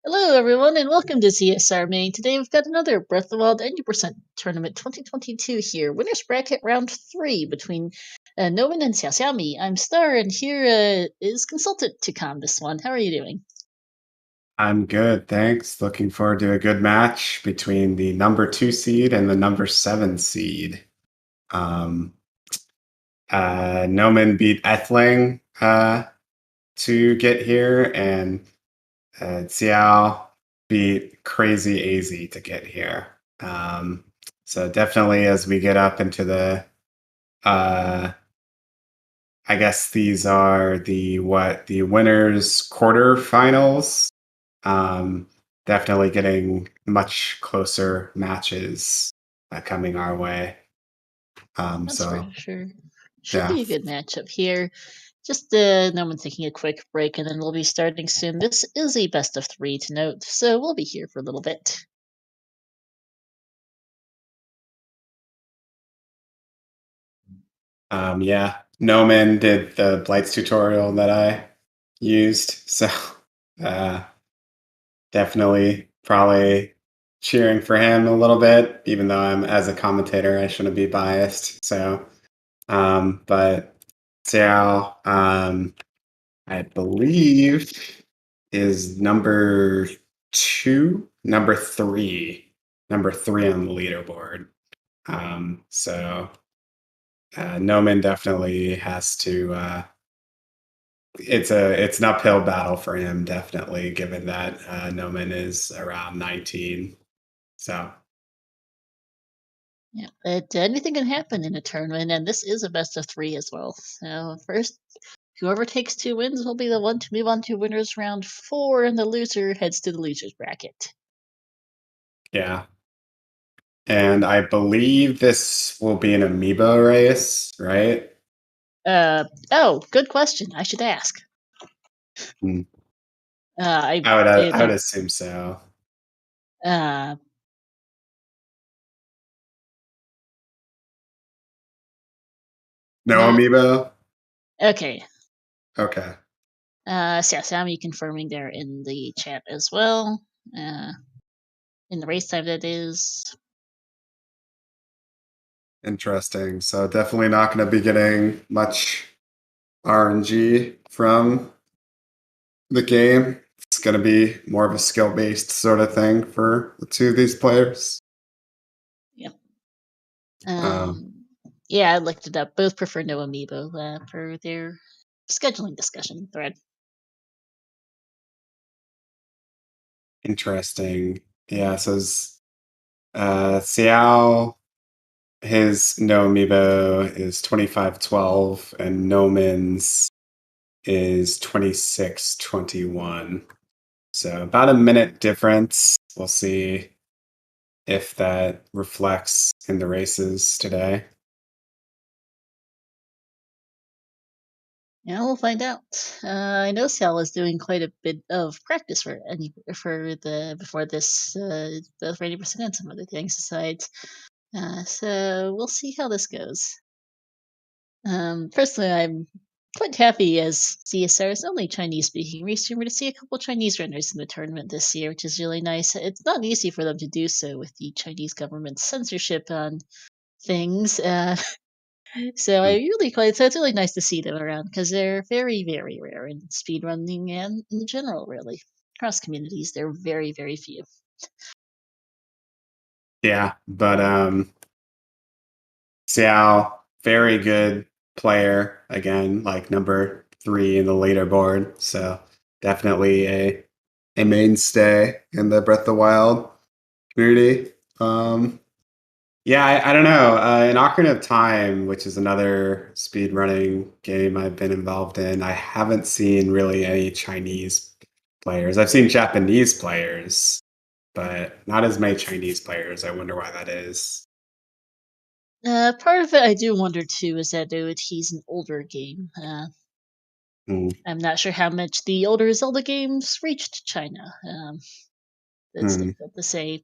Hello, everyone, and welcome to XiaoXiaMi. Today we've got another Breath of the Wild 90% Tournament 2022 here. Winners bracket round 3 between Noman and XiaoXiaMi. I'm Star, and here is Consultant to calm this one. How are you doing? I'm good, thanks. Looking forward to a good match between the number 2 seed and the number 7 seed. Noman beat Ethling to get here, and Xiao beat Crazy AZ to get here. So definitely as we get up into the I guess these are the winners quarterfinals. Definitely getting much closer matches coming our way. That's So for sure. Should yeah, be a good matchup here. Just Noman taking a quick break, and then we'll be starting soon. This is a best of 3 to note, so we'll be here for a little bit. yeah. Noman did the Blights tutorial that I used, so definitely probably cheering for him a little bit, even though I'm as a commentator I shouldn't be biased. So, but Xiao, I believe is number 2, number three on the leaderboard. So Noman definitely has to. It's an uphill battle for him, definitely, given that Noman is around 19. So Yeah, but anything can happen in a tournament, and this is a best of 3 as well. So first, whoever takes 2 wins will be the one to move on to winners round 4, and the loser heads to the losers bracket. yeah, and I believe this will be an amiibo race, right? Oh, good question. I should ask. Hmm. I I would like assume so. uh No not amiibo. okay. Okay. So yeah, Sammy confirming there in the chat as well. Uh, in the race time that is. Interesting. So definitely not going to be getting much RNG from the game. It's going to be more of a skill-based sort of thing for the two of these players. Yep. Um, Yeah, I looked it up. Both prefer no amiibo for their scheduling discussion thread. Interesting. Yeah, so Xiao, his no amiibo is 2512, and Noman's is 2621. So about a minute difference. We'll see if that reflects in the races today. Yeah, we'll find out. I know Sal is doing quite a bit of practice for the before this both 80% and some other things besides. So we'll see how this goes. Personally, I'm quite happy as CSR's only Chinese-speaking race streamer to see a couple Chinese runners in the tournament this year, which is really nice. It's not easy for them to do so with the Chinese government's censorship on things. So I Mm. really quite so it's really nice to see them around because they're very, very rare in speedrunning and in general, really. Across communities, they're very, very few. Yeah, but Xiao, very good player again, like number 3 in the leaderboard. So definitely a mainstay in the Breath of the Wild community. Yeah, I don't know. In Ocarina of Time, which is another speedrunning game I've been involved in, I haven't seen really any Chinese players. I've seen Japanese players, but not as many Chinese players. I wonder why that is. Part of it I do wonder too is that he's an older game. Hmm. I'm not sure how much the older Zelda games reached China. That's Hmm. difficult to say.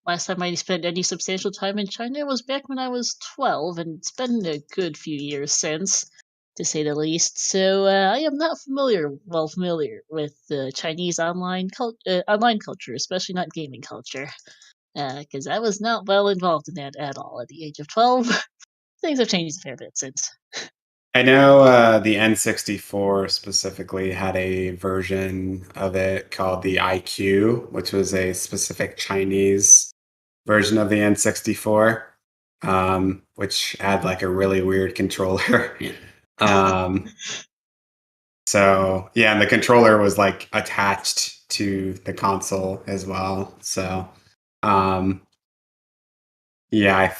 Last time I spent any substantial time in China was back when I was 12, and it's been a good few years since, to say the least. So I am not familiar with the Chinese online culture, especially not gaming culture, because I was not well involved in that at all at the age of 12. Things have changed a fair bit since. I know the N64 specifically had a version of it called the IQ, which was a specific Chinese version of the N64, which had like a really weird controller. um, so yeah, and the controller was like attached to the console as well. So um, yeah,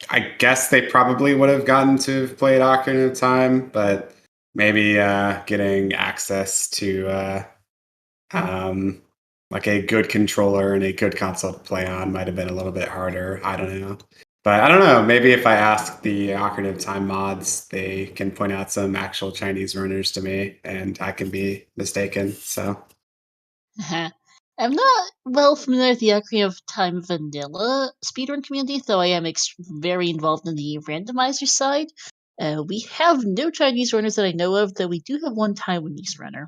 I guess they probably would have gotten to have played Ocarina of Time, but maybe getting access to um, like a good controller and a good console to play on might have been a little bit harder. I don't know. But I don't know. Maybe if I ask the Ocarina of Time mods, they can point out some actual Chinese runners to me, and I can be mistaken. So, I'm not well familiar with the Ocarina of Time vanilla speedrun community, though I am very involved in the randomizer side. We have no Chinese runners that I know of, though we do have one Taiwanese runner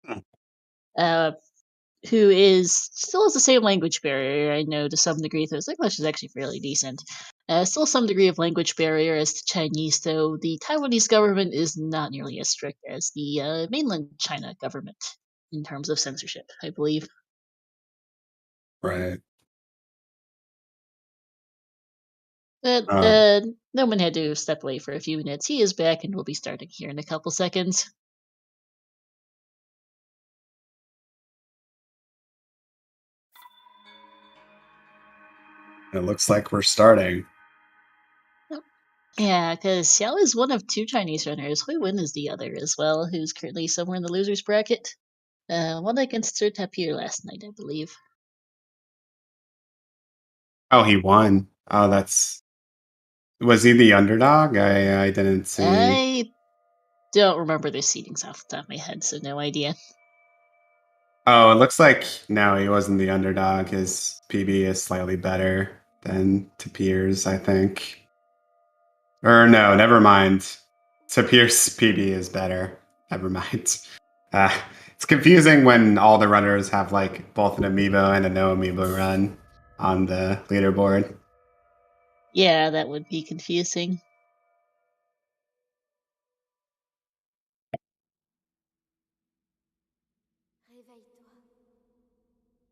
hmm, uh, who is still has the same language barrier. I know to some degree, though his English is actually fairly decent. Still some degree of language barrier as to Chinese, though the Taiwanese government is not nearly as strict as the mainland China government in terms of censorship, I believe. right. But Um, Noman had to step away for a few minutes. He is back and will be starting here in a couple seconds. it looks like we're starting. Oh, yeah, because Xiao is one of two Chinese runners. Hui Wen is the other as well, who's currently somewhere in the losers bracket. Won against Sir Tapir last night, I believe. Oh, he won. Oh, that's was he the underdog? I didn't see. I don't remember their seedings off the top of my head, so no idea. Oh, it looks like no, he wasn't the underdog. His PB is slightly better than Tapir's, I think. Or no, never mind. Tapir's PB is better. Never mind. Uh, it's confusing when all the runners have like both an amiibo and a no amiibo run on the leaderboard. Yeah, that would be confusing.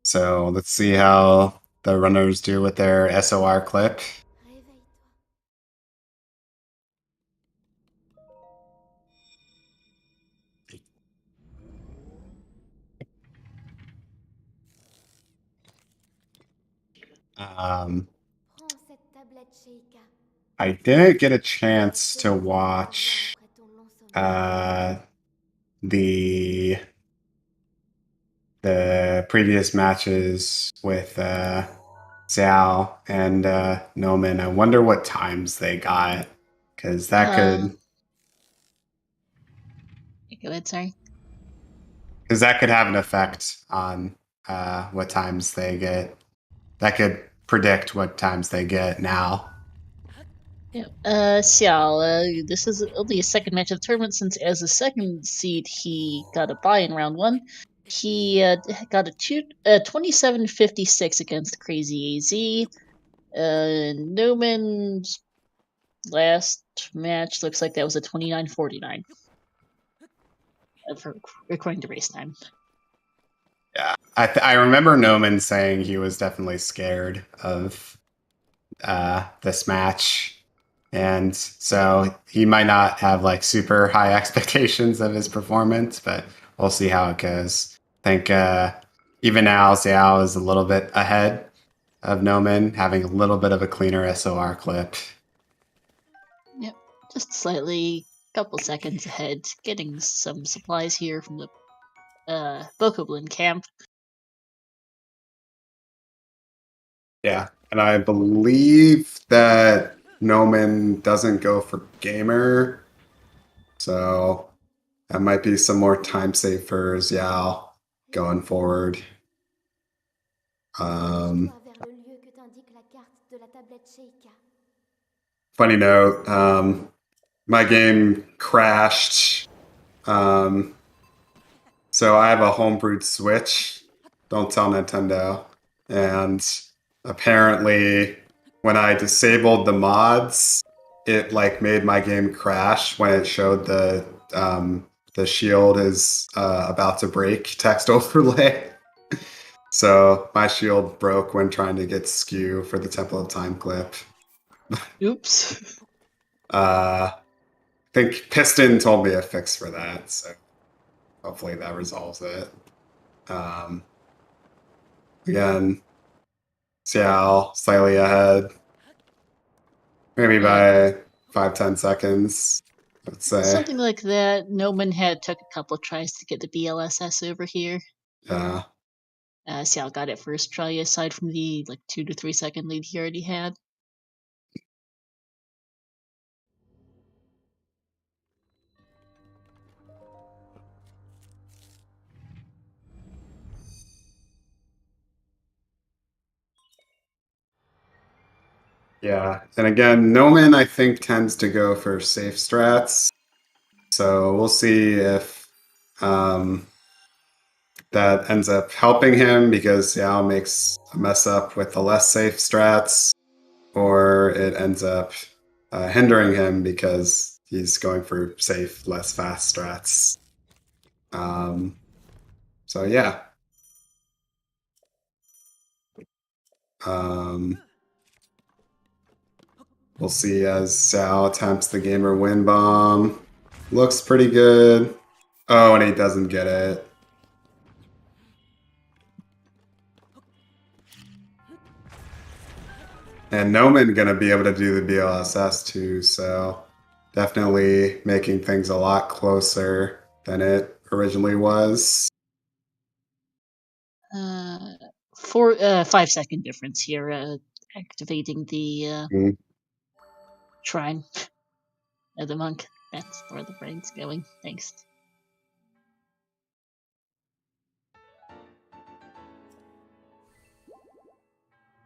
So let's see how the runners do with their SOR clip. Um, I didn't get a chance to watch uh, the previous matches with Xiao and Noman. I wonder what times they got, because that could Go ahead, sorry. because that could have an effect on what times they get. That could predict what times they get now. Yeah. Xiao, this is only his second match of the tournament since as a second seed he got a bye in round one. He got a 27-56 against Crazy AZ. Noman's last match looks like that was a 29-49 according to race time. Yeah, I remember Noman saying he was definitely scared of this match, and so he might not have like super high expectations of his performance, but we'll see how it goes. I think even now Xiao is a little bit ahead of Noman, having a little bit of a cleaner SOR clip. Yep, just slightly, couple seconds ahead. Getting some supplies here from the Bokoblin camp. Yeah, and I believe that Noman doesn't go for gamer, so that might be some more time save for Xiao going forward. Funny note, my game crashed. So I have a homebrewed Switch. Don't tell Nintendo. And apparently, when I disabled the mods, it like made my game crash when it showed the shield is about to break text overlay. So my shield broke when trying to get skew for the Temple of Time clip. Oops. I think Piston told me a fix for that, so hopefully that resolves it. Again, Xiao slightly ahead, maybe by 5-10 seconds, let's say. Something like that. Noman had took a couple tries to get the BLSS over here. Yeah. Xiao got it first try, aside from the 2 to 3 second lead he already had. Yeah, and again, Noman I think tends to go for safe strats, so we'll see if that ends up helping him because Xiao makes a mess up with the less safe strats, or it ends up hindering him because he's going for safe, less fast strats. So yeah. We'll see as Sal attempts the gamer win bomb. Looks pretty good. Oh, and he doesn't get it. And Noman gonna be able to do the BLSS too, so definitely making things a lot closer than it originally was. 5 second difference here. Activating the shrine of the monk. That's where the brain's going. Thanks.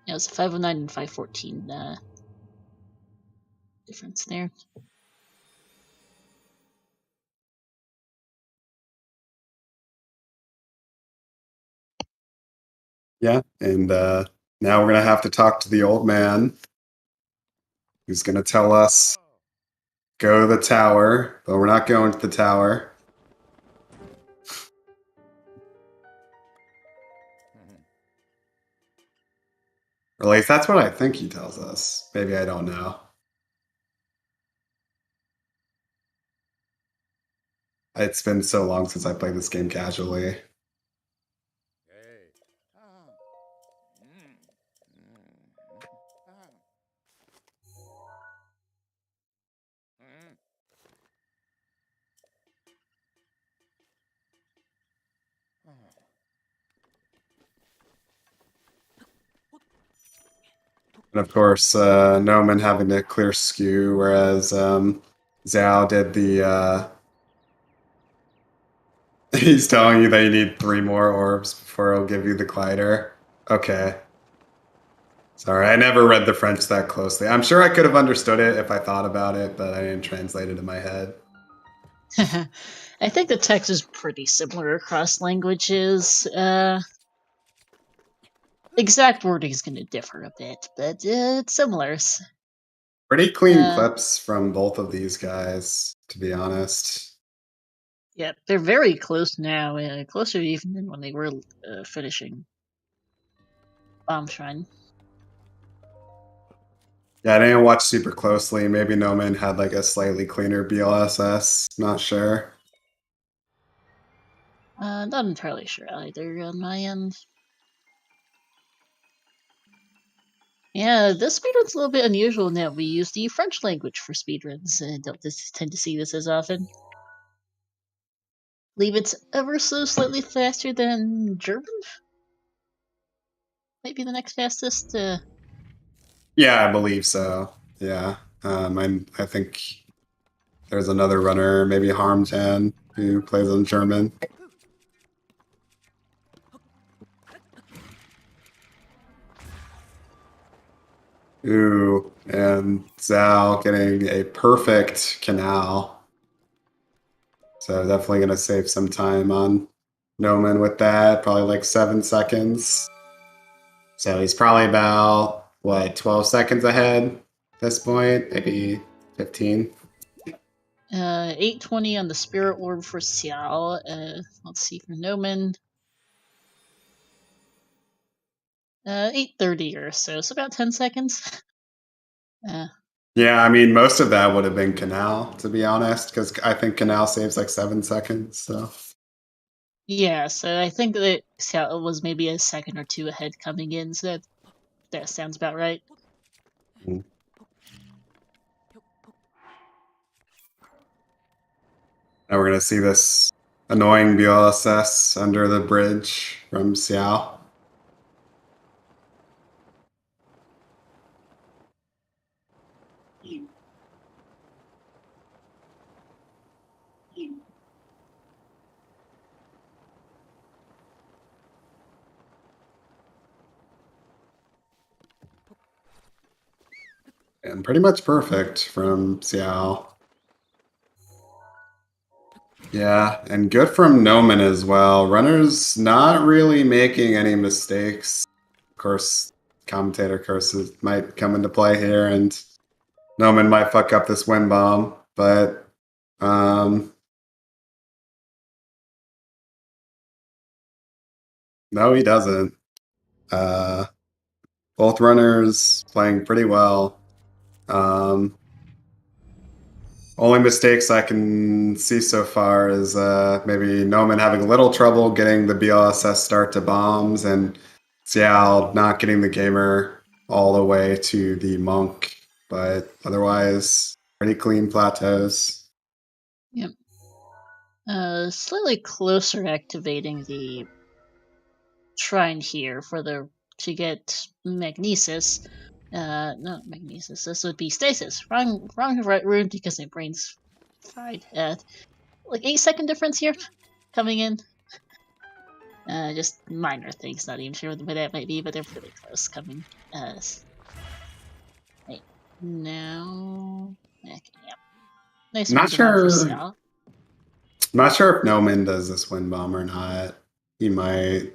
Yeah, it's 509 and 514 difference there. Yeah, and now we're gonna have to talk to the old man, who's gonna tell us go to the tower, but we're not going to the tower. Or at least that's what I think he tells us. Maybe I don't know. It's been so long since I played this game casually. And of course, Noman having to clear skew, whereas Zhao did the. He's telling you that you need 3 more orbs before he'll give you the glider. Okay. Sorry, I never read the French that closely. I'm sure I could have understood it if I thought about it, but I didn't translate it in my head. I think the text is pretty similar across languages. Exact wording is going to differ a bit, but it's similar. Pretty clean clips from both of these guys, to be honest. Yeah, they're very close now, closer even than when they were finishing Bomb Shrine. Yeah, I didn't watch super closely. Maybe Noman had like a slightly cleaner BLSS. Not sure. Not entirely sure either on my end. Yeah, this speedrun's a little bit unusual in that we use the French language for speedruns. Don't tend to see this as often. I believe it's ever so slightly faster than German. Might be the next fastest. Yeah, I believe so. Yeah, I think there's another runner, maybe Harmtan, who plays in German. Ooh, and Zhao getting a perfect canal. So definitely going to save some time on Noman with that, probably like 7 seconds. So he's probably about, what, 12 seconds ahead at this point? Maybe 15? 820 on the Spirit Orb for Xiao. Let's see for Noman. 830 or so, so about 10 seconds. Yeah, I mean, most of that would have been Canal, to be honest, because I think Canal saves like 7 seconds. So yeah, so I think that Xiao was maybe a second or two ahead coming in, so that sounds about right. Mm. Now we're going to see this annoying BLSS under the bridge from Xiao. And pretty much perfect from Xiao. Yeah, and good from Noman as well. Runner's not really making any mistakes. Of course, commentator curses might come into play here, and Noman might fuck up this wind bomb, but no, he doesn't. Both runners playing pretty well. Only mistakes I can see so far is maybe Noman having a little trouble getting the BLSS start to bombs, and Xiao not getting the gamer all the way to the monk. But otherwise, pretty clean plateaus. Yep. Slightly closer activating the shrine here to get magnesis. Not magnesis. This would be stasis. Wrong right rune because my brain's fried. Like 8-second difference here coming in. Just minor things. Not even sure what that might be, but they're pretty close coming. Right now. Okay, yeah. Nice Not wind bomb for sure. Xiao. Not sure if Noman does this wind bomb or not. He might.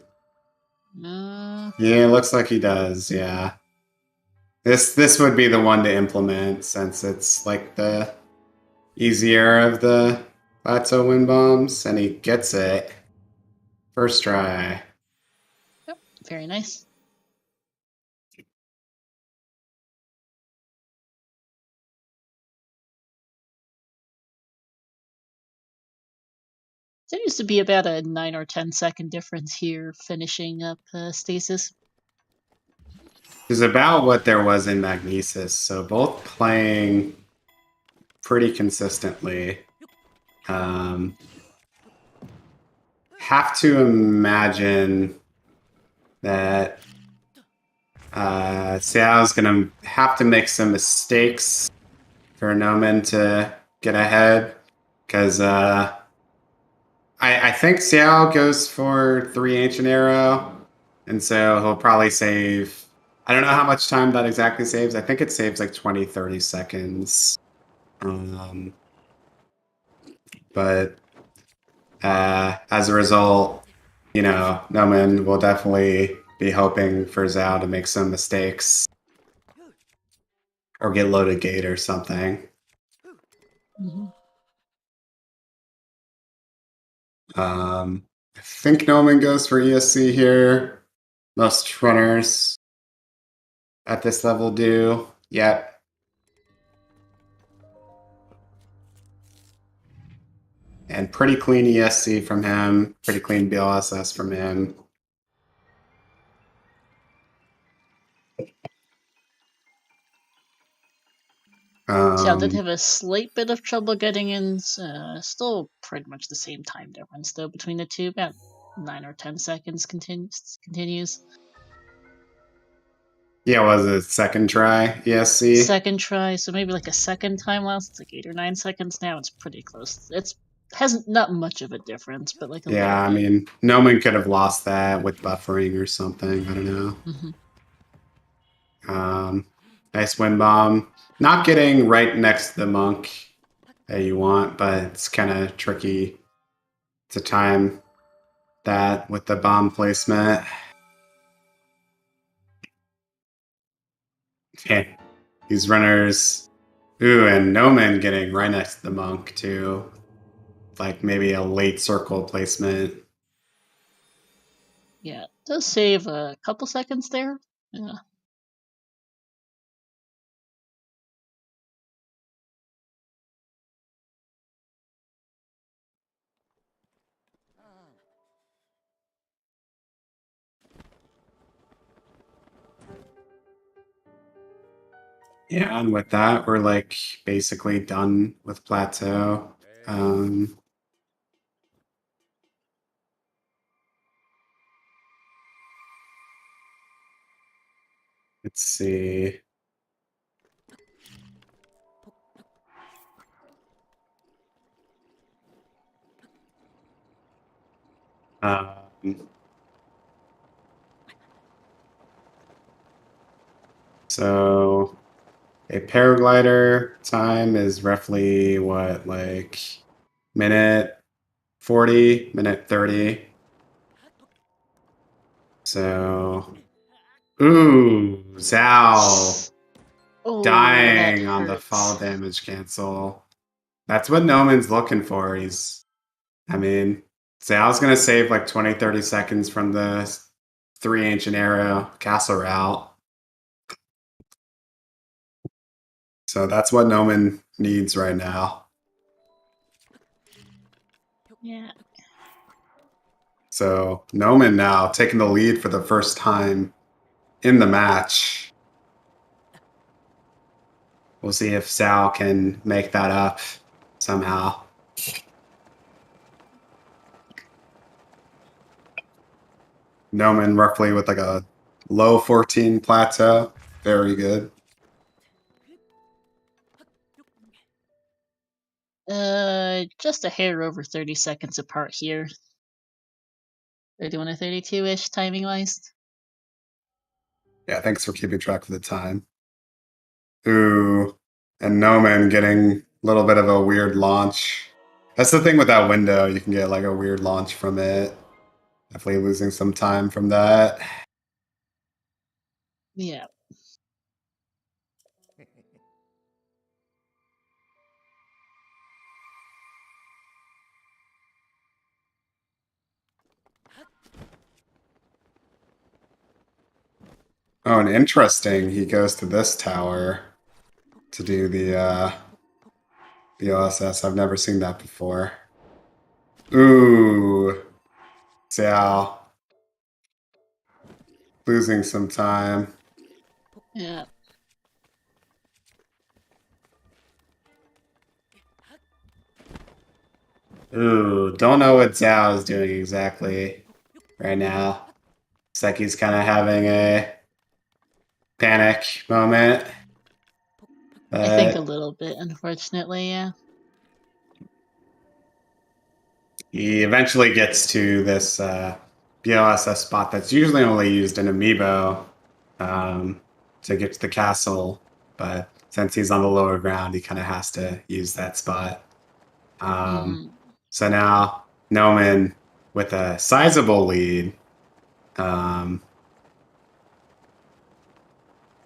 Yeah, it looks like he does. Yeah. This would be the one to implement since it's like the easier of the plateau wind bombs, and he gets it first try. Yep, very nice. There used to be about a 9 or 10-second difference here finishing up stasis. Is about what there was in Magnesis, so both playing pretty consistently. have to imagine that Xiao's gonna have to make some mistakes for Noman to get ahead, because I think Xiao goes for 3 Ancient Arrow, and so he'll probably save. I don't know how much time that exactly saves. I think it saves like 20, 30 seconds. But as a result, Noman will definitely be hoping for Zhao to make some mistakes or get loaded gate or something. Mm-hmm. I think Noman goes for ESC here. Most runners at this level do. Yep. And pretty clean ESC from him. Pretty clean BLSS from him. Xiao did have a slight bit of trouble getting in. Still pretty much the same time difference though between the two, about 9 or 10 seconds continues. Yeah, was it second try ESC? Second try, so maybe like a second time loss. It's like 8 or 9 seconds now. It's pretty close. It's hasn't not much of a difference, but like a Yeah, I little bit. mean, Noman could have lost that with buffering or something. I don't know. Nice wind bomb. Not getting right next to the monk that you want, but it's kind of tricky to time that with the bomb placement. Okay. These runners. Ooh, and Noman getting right next to the monk too. Like maybe a late circle placement. Yeah, it does save a couple seconds there. Yeah. Yeah, and with that, we're like basically done with plateau. Let's see. So a paraglider time is roughly what, like minute 40, minute 30. So, ooh, Zhao Oh, that dying on the fall hurts. damage cancel. That's what Noman's looking for. I mean, Zhao's going to save like 20, 30 seconds from the 3 Ancient Arrow castle route. So that's what Noman needs right now. Yeah. So Noman now taking the lead for the first time in the match. We'll see if Sal can make that up somehow. Noman roughly with like a low 14 plateau. Very good. Just a hair over 30 seconds apart here. 31 or 32-ish timing wise. Yeah, thanks for keeping track of the time. Ooh, and Noman getting a little bit of a weird launch. That's the thing with that window. You can get like a weird launch from it. Definitely losing some time from that. Yeah. Oh, and interesting. He goes to this tower to do the OSS. I've never seen that before. Ooh, Xiao losing some time. Yeah. Ooh, don't know what Zhao is doing exactly right now. Looks like he's kind of having a panic moment. I think a little bit, unfortunately, yeah. He eventually gets to this BLSS spot that's usually only used in Amiibo to get to the castle, but since he's on the lower ground, he kind of has to use that spot. So now Noman with a sizable lead.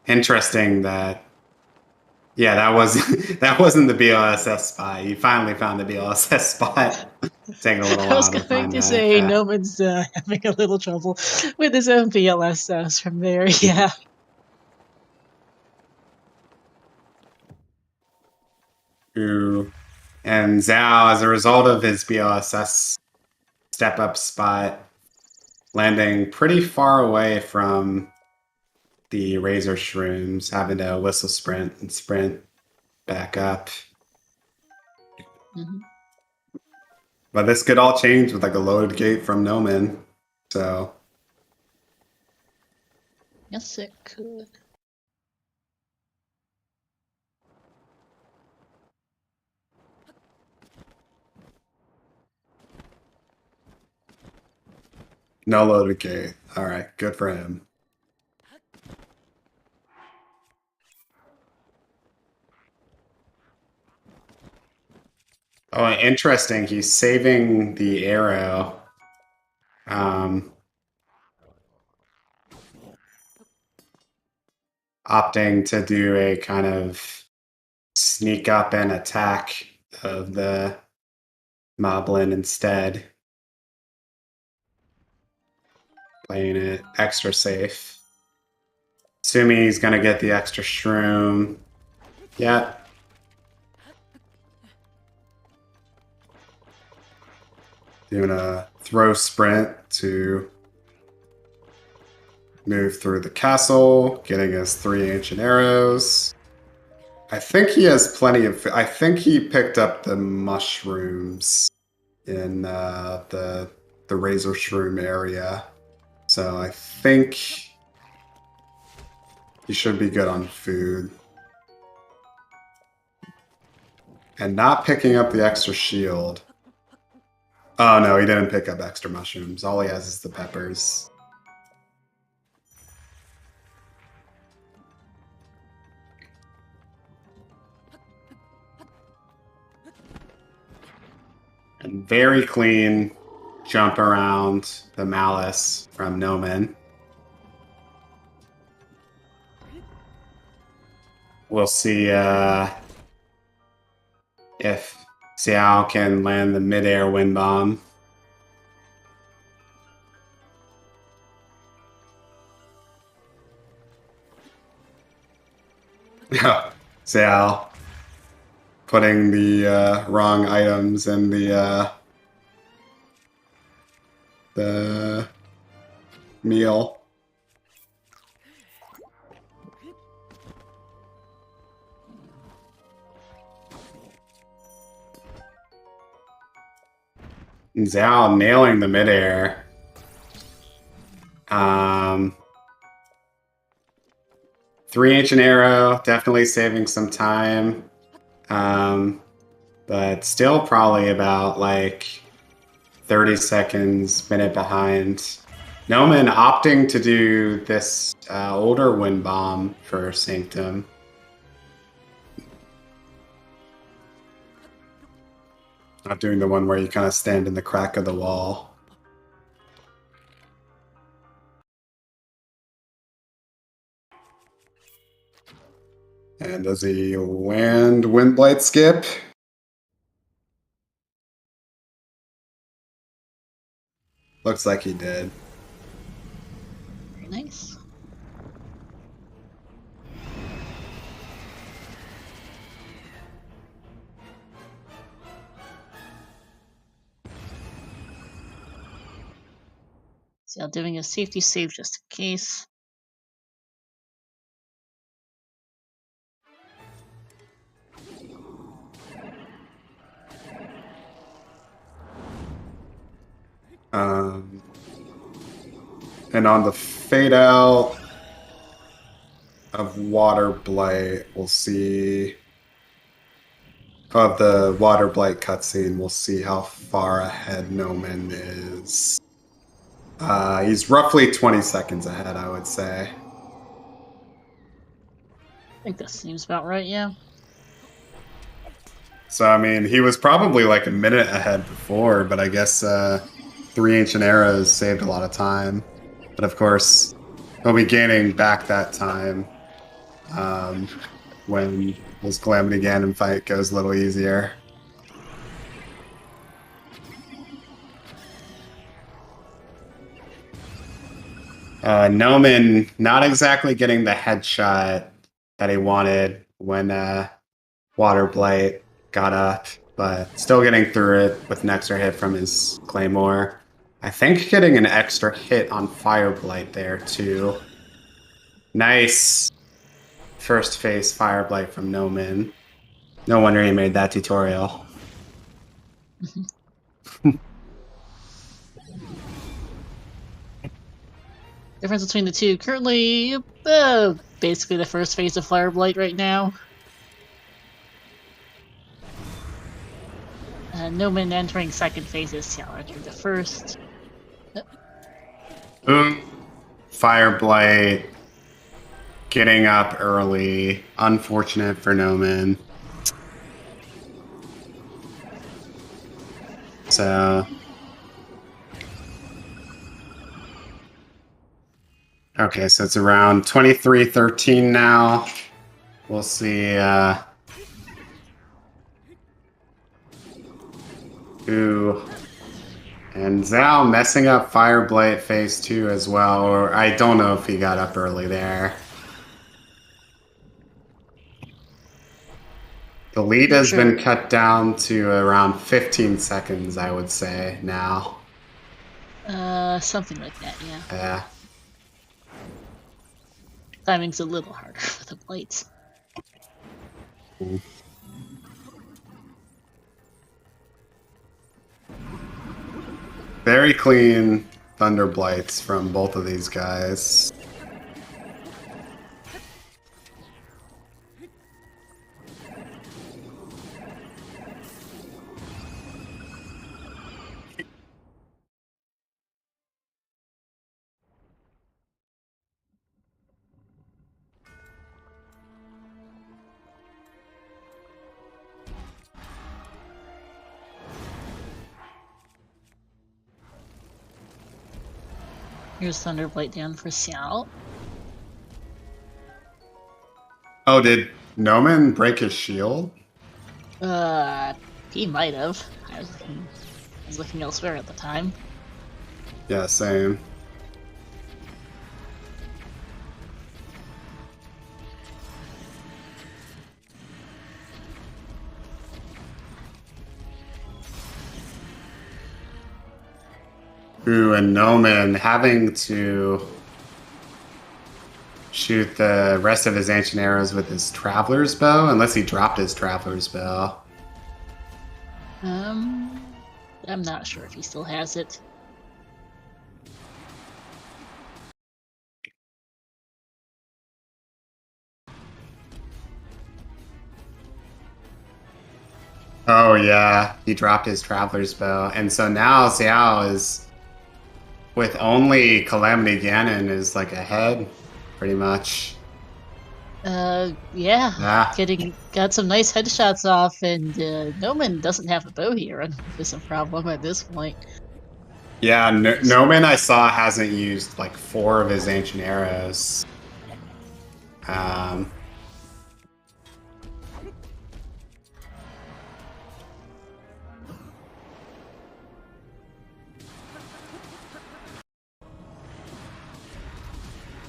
Interesting that, yeah, that was that wasn't the BLSS spot. You finally found the BLSS spot. Taking a little I was while to going find to that. say Noman's having a little trouble with his own BLS from there, yeah. Ooh. And Zhao, as a result of his BLSS step up spot, landing pretty far away from the Razor Shrooms, having to whistle sprint and sprint back up. But this could all change with like a load gate from Noman. So Yes, it could. no loaded gate. All right, good for him. Oh, interesting. He's saving the arrow. Opting to do a kind of sneak up and attack of the Moblin instead. Playing it extra safe. Assuming he's going to get the extra shroom. Yeah. Doing a throw sprint to move through the castle, getting his 3 ancient arrows. I think he has plenty of... I think he picked up the mushrooms in the Razor Shroom area. So I think he should be good on food. And not picking up the extra shield. Oh no, he didn't pick up extra mushrooms. All he has is the peppers. And very clean jump around the Malice from Noman. We'll see if Xiao can land the mid-air wind bomb. Xiao putting the wrong items in the meal. Zhao nailing the midair. 3 ancient arrow, definitely saving some time. But still probably about like 30 seconds, minute behind. Noman opting to do this older wind bomb for Sanctum. Not doing the one where you kind of stand in the crack of the wall. And does he land Windblight skip? Looks like he did. Very nice. So yeah, doing a safety save just in case. And on the fade out of Water Blight, we'll see. Of the Water Blight cutscene, we'll see how far ahead Noman is. He's roughly 20 seconds ahead, I would say. I think that seems about right, yeah. So, I mean, he was probably like a minute ahead before, but I guess 3 Ancient Arrows saved a lot of time. But of course, he'll be gaining back that time when his Calamity Ganon fight goes a little easier. Noman not exactly getting the headshot that he wanted when Water Blight got up, but still getting through it with an extra hit from his Claymore. I think getting an extra hit on Fire Blight there too. Nice first phase Fire Blight from Noman. No wonder he made that tutorial. Difference between the two. Currently, basically the first phase of Fire Blight right now. Noman entering second phase is Xiao entering the first. Fire Blight getting up early. Unfortunate for Noman. So okay, so it's around 23-13 now. We'll see who. And Zhao messing up Fire Blight phase 2 as well, or I don't know if he got up early there. The lead has been cut down to around 15 seconds, I would say, now. Something like that, yeah. Yeah. Timing's a little harder for the Blights. Very clean Thunder Blights from both of these guys. Here's Thunderblight down for Xiao. Oh, did Noman break his shield? He might have. I was looking elsewhere at the time. Yeah, same. Ooh, and Noman having to shoot the rest of his Ancient Arrows with his Traveler's Bow, unless he dropped his Traveler's Bow. I'm not sure if he still has it. Oh yeah, he dropped his Traveler's Bow, and so now Xiao is with only Calamity Ganon is like ahead, pretty much. Yeah. Got some nice headshots off, and Noman doesn't have a bow here, and is a problem at this point. Yeah, Noman I saw hasn't used like 4 of his Ancient Arrows.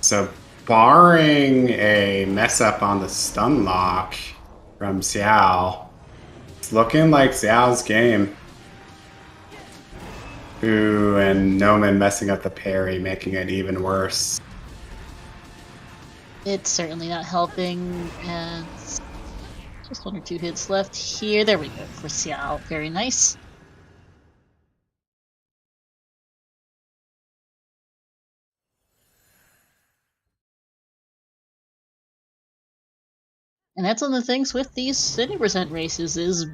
So, barring a mess up on the stun lock from Xiao, it's looking like Xiao's game. Ooh, and Noman messing up the parry, making it even worse. It's certainly not helping, and just 1 or 2 hits left here. There we go for Xiao. Very nice. And that's one of the things with these 50% races is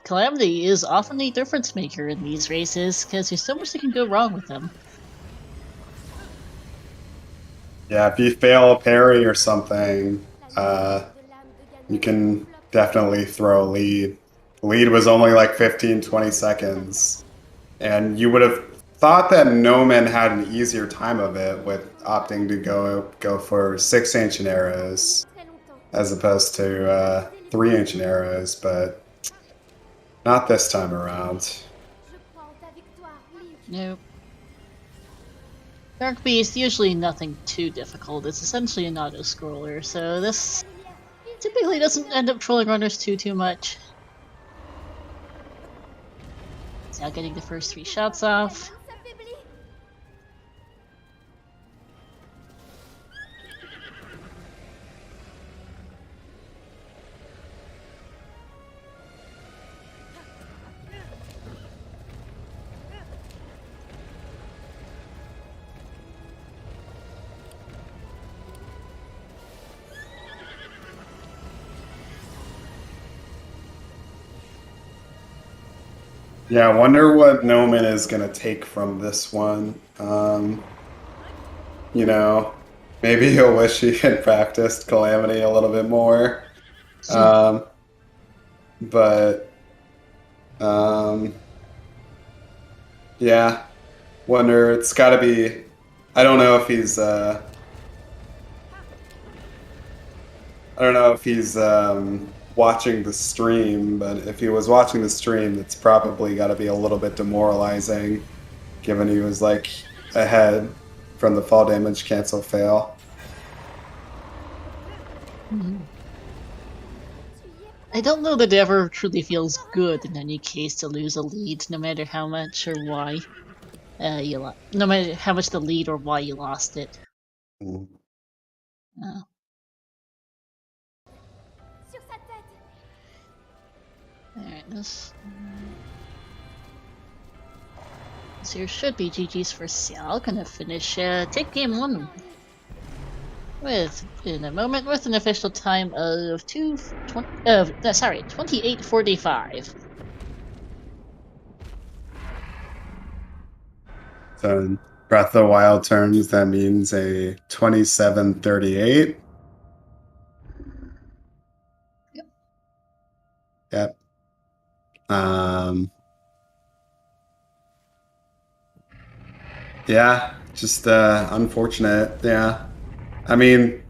Calamity is often a difference maker in these races because there's so much that can go wrong with them. Yeah, if you fail a parry or something, you can definitely throw a lead. The lead was only like 15, 20 seconds. And you would have thought that Noman had an easier time of it with opting to go for 6 ancient arrows as opposed to 3 ancient arrows, but not this time around. Nope. Dark Beast, usually nothing too difficult. It's essentially an auto-scroller, so this typically doesn't end up trolling runners too much. It's now getting the first 3 shots off. Yeah, I wonder what Noman is going to take from this one. You know, maybe he'll wish he had practiced Calamity a little bit more. Um, but, um, yeah, wonder, it's got to be, I don't know if he's, I don't know if he's watching the stream, but if he was watching the stream, it's probably got to be a little bit demoralizing, given he was like ahead from the fall damage cancel fail. I don't know that it ever truly feels good in any case to lose a lead, no matter how much or why no matter how much the lead or why you lost it. Mm. Alright, this here should be GG's for Xiao. Gonna finish take game 1 with in a moment with an official time of 28:45. So in Breath of the Wild terms, that means a 27:38. Yep. Yep. Yeah, just unfortunate. Yeah. I mean,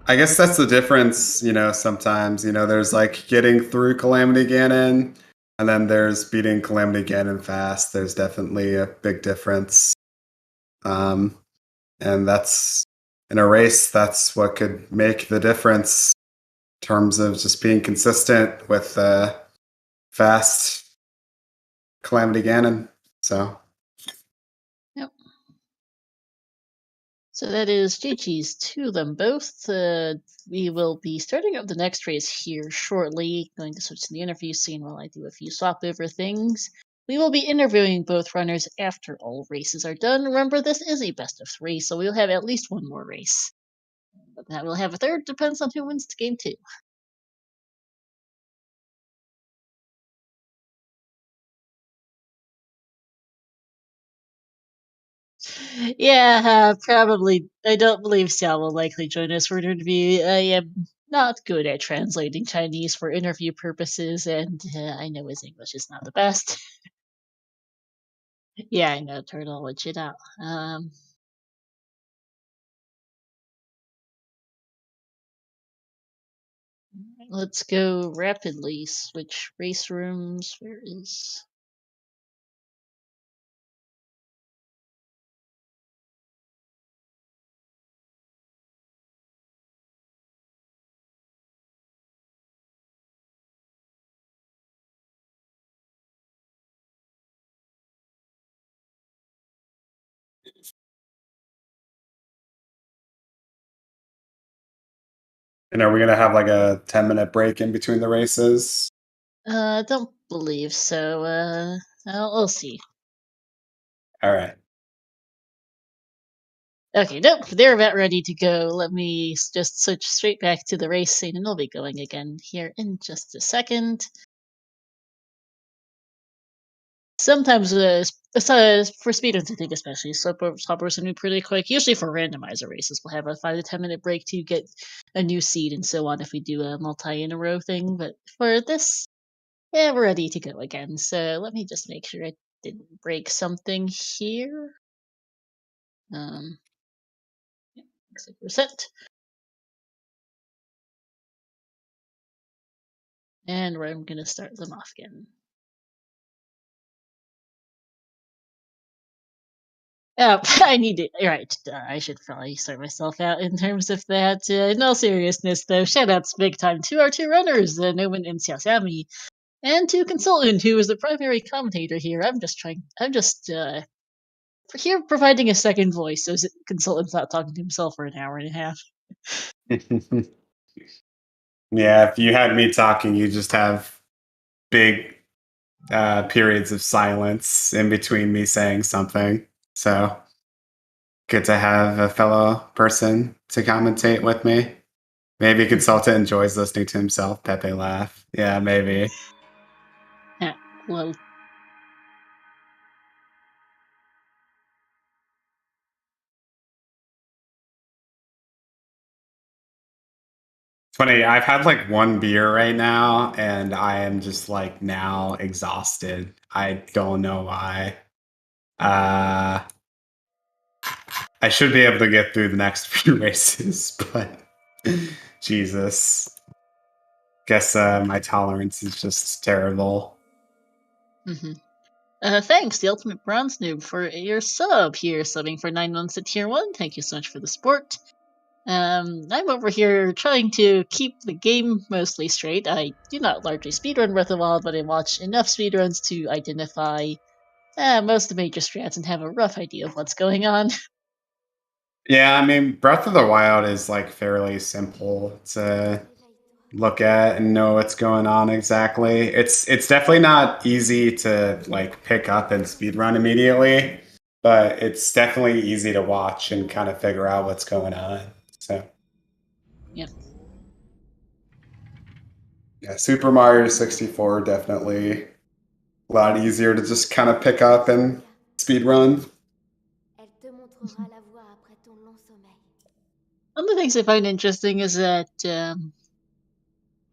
I guess that's the difference, sometimes, there's like getting through Calamity Ganon, and then there's beating Calamity Ganon fast. There's definitely a big difference. And that's in a race, that's what could make the difference in terms of just being consistent with fast Calamity Ganon. So. Yep. So that is GG's to them both. We will be starting up the next race here shortly. Going to switch to the interview scene while I do a few swap over things. We will be interviewing both runners after all races are done. Remember, this is a best of 3, so we'll have at least one more race. But that we'll have a third depends on who wins the game 2. Yeah, probably. I don't believe Xiao will likely join us for an interview. I am not good at translating Chinese for interview purposes, and I know his English is not the best. Yeah, I know, Turtle, what you know. Let's go rapidly. Switch race rooms. Where is... And are we going to have like a 10-minute break in between the races? Don't believe so. We'll see. All right. Okay, nope, they're about ready to go. Let me just switch straight back to the race scene, and we'll be going again here in just a second. Sometimes, for speedruns, I think especially, stopovers move pretty quick. Usually for randomizer races, we'll have a 5 to 10 minute break to get a new seed and so on if we do a multi-in-a-row thing. But for this, yeah, we're ready to go again. So let me just make sure I didn't break something here. Yeah, looks like we're set. And I'm going to start them off again. Oh, I need to. Right, I should probably start myself out in terms of that. In all seriousness, though, shoutouts big time to our two runners, Noman and XiaoXiaMi, and to Consultant, who is the primary commentator here. I'm just here providing a second voice, so Consultant's not talking to himself for an hour and a half. Yeah, if you had me talking, you just have big periods of silence in between me saying something. So good to have a fellow person to commentate with me. Maybe Consultant enjoys listening to himself. Pepe laugh. Yeah, maybe. Yeah, well, It's funny. I've had like one beer right now, and I am just like now exhausted. I don't know why. Uh, I should be able to get through the next few races, but Jesus. Guess my tolerance is just terrible. Thanks, the Ultimate Bronze Noob, for your sub here, subbing for 9 months at Tier 1. Thank you so much for the support. I'm over here trying to keep the game mostly straight. I do not largely speedrun Breath of the Wild, but I watch enough speedruns to identify most of the major strats and have a rough idea of what's going on. Yeah, I mean, Breath of the Wild is like fairly simple to look at and know what's going on exactly. It's definitely not easy to like pick up and speedrun immediately, but it's definitely easy to watch and kind of figure out what's going on. So Yep. yeah, Super Mario 64 definitely a lot easier to just kind of pick up and speedrun. One of the things I find interesting is that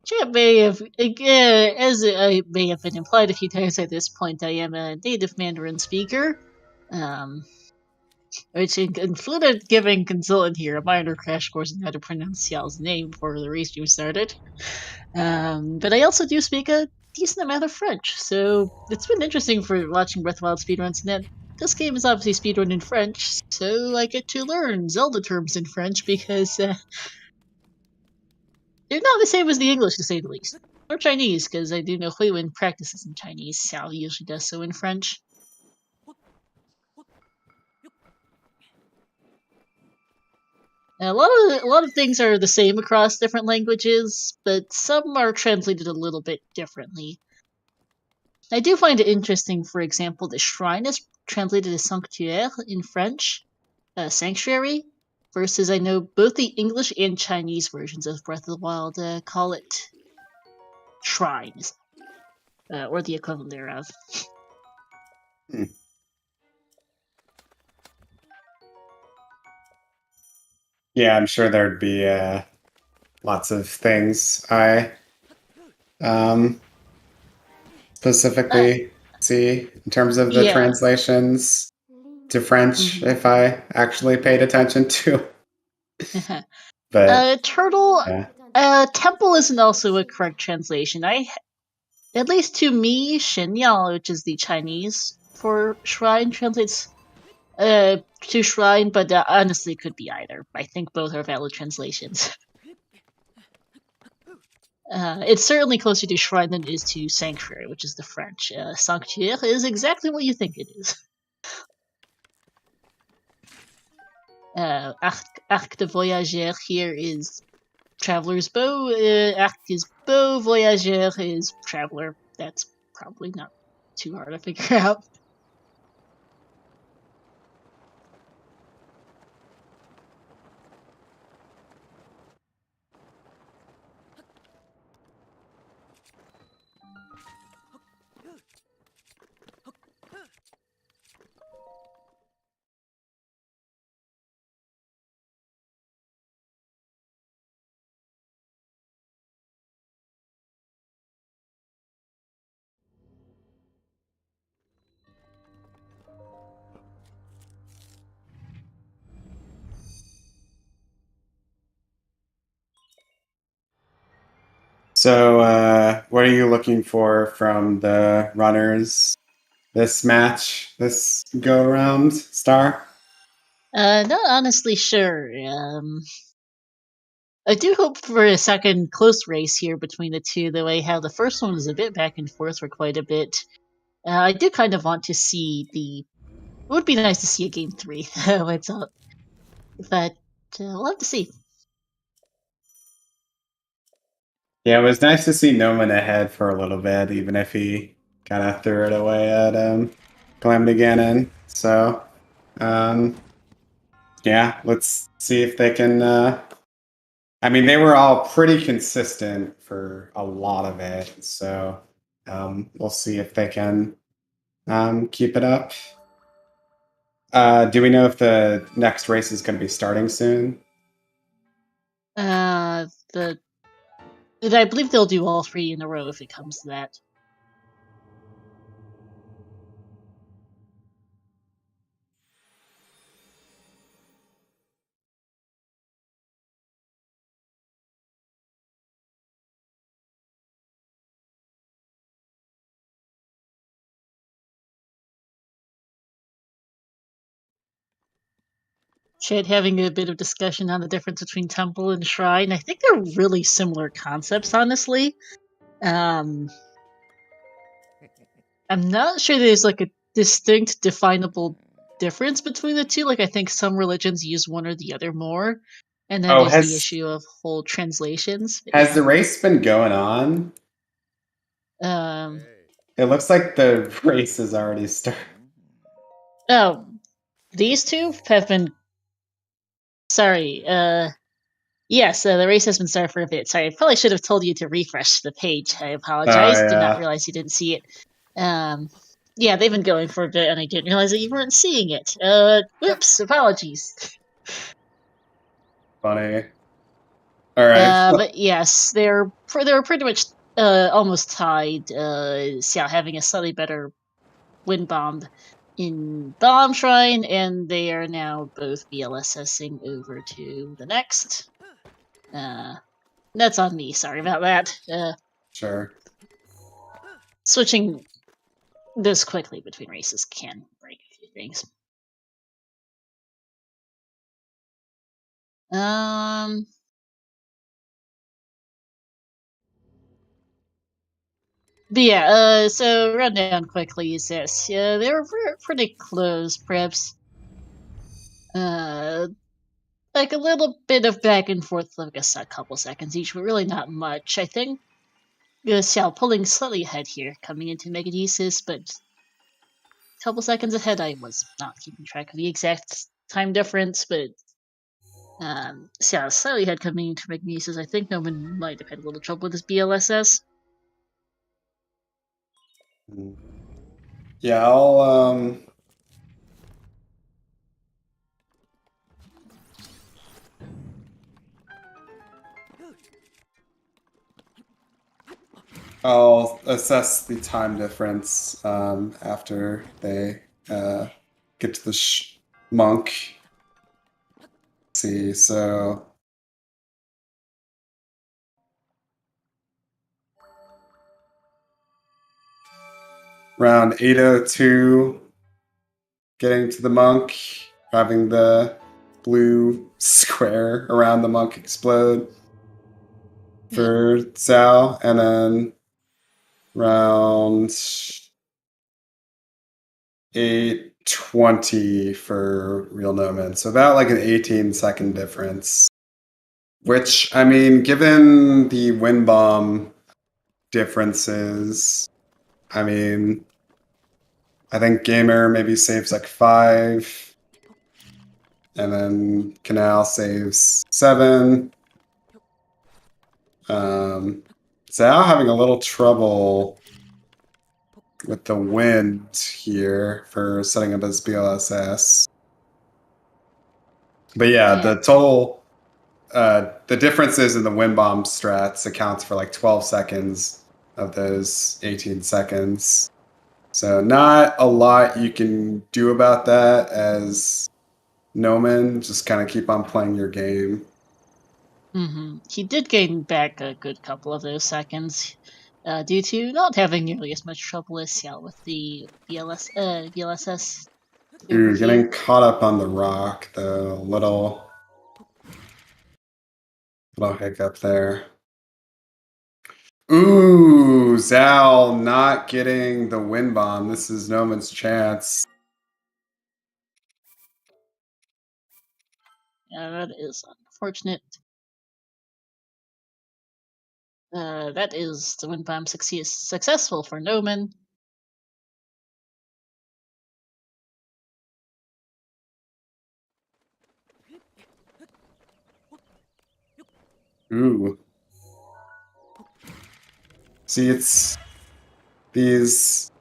Chat may have, as I may have been implied a few times at this point, I am a native Mandarin speaker, um, which included giving Consultant here a minor crash course in how to pronounce Xiao's name before the race stream started. But I also do speak a decent amount of French, so it's been interesting for watching Breath of the Wild speedruns, and that this game is obviously speedrun in French, so I get to learn Zelda terms in French because they're not the same as the English, to say the least. Or Chinese, because I do know Huiwen practices in Chinese. Xiao usually does so in French. A lot of things are the same across different languages, but some are translated a little bit differently. I do find it interesting, for example, the shrine is translated as sanctuaire in French, sanctuary, versus I know both the English and Chinese versions of Breath of the Wild call it shrines, or the equivalent thereof. Hmm. Yeah, I'm sure there'd be lots of things I um, specifically see in terms of the Yeah. translations to French Mm-hmm. if I actually paid attention to. But Turtle. yeah. Temple isn't also a correct translation. At least to me, Shenyao, which is the Chinese for shrine, translates to shrine, but honestly, could be either. I think both are valid translations. It's certainly closer to shrine than it is to sanctuary, which is the French. Sanctuaire is exactly what you think it is. Arc de Voyageur here is Traveler's Bow. Arc is Bow. Voyageur is Traveler. That's probably not too hard to figure out. So, what are you looking for from the runners this match, this go around, Star? Not honestly sure. I do hope for a second close race here between the two, the way how the first one was a bit back and forth for quite a bit. I do kind of want to see the. It would be nice to see a game three. What's up? But we'll have to see. Yeah, it was nice to see Noman ahead for a little bit, even if he kind of threw it away at Calamity Ganon. So, um, yeah, let's see if they can. I mean, they were all pretty consistent for a lot of it, so we'll see if they can keep it up. Do we know if the next race is going to be starting soon? The I believe they'll do all three in a row if it comes to that. Chad having a bit of discussion on the difference between temple and shrine. I think they're really similar concepts, honestly. Um, I'm not sure there's like a distinct, definable difference between the two. Like, I think some religions use one or the other more, and then Oh, there's the has issue of whole translations. But has yeah, the race been going on? um, It looks like the race has already started. oh, these two have been. Sorry, yes, the race has been started for a bit. Sorry, I probably should have told you to refresh the page. I Oh apologize. Did not yeah, realize you didn't see it. Um, yeah, they've been going for a bit, and I didn't realize that you weren't seeing it. Whoops, apologies. funny. All right. But yes, they're pretty much almost tied. Xiao having a slightly better wind bomb in Bomb Shrine, and they are now both BLSSing over to the next. Uh, that's on me. Sorry about that. Sure. Switching this quickly between races can break a few things. Um, but yeah, so rundown quickly is this. Yeah, they were pretty close, perhaps. Uh, like a little bit of back and forth, like a couple seconds each, but really not much. I think Xiao pulling slightly ahead here, coming into Megadesis, but a couple seconds ahead. I was not keeping track of the exact time difference, but Xiao slightly ahead coming into Megadesis. I think Noman might have had a little trouble with his BLSS. Yeah, I'll assess the time difference after they get to the monk. Let's see, so around 8:02, getting to the monk, having the blue square around the monk explode for Zhao, and then around 8:20 for real Noman. So about like an 18-second difference. Which, I mean, given the wind bomb differences, I mean, I think Gamer maybe saves like 5, and then Canal saves 7. Zhao having a little trouble with the wind here for setting up his BLSS. But yeah, the total, the differences in the wind bomb strats accounts for like 12 seconds of those 18 seconds. So not a lot you can do about that as Noman. Just kind of keep on playing your game. He did gain back a good couple of those seconds due to not having nearly as much trouble as Xiao with the VLSS over Ooh, here. getting caught up on the rock, though. Little hiccup there. Ooh, Zal not getting the wind bomb. This is Noman's chance. That is unfortunate. That is the wind bomb successful for Noman. Ooh. See, it's these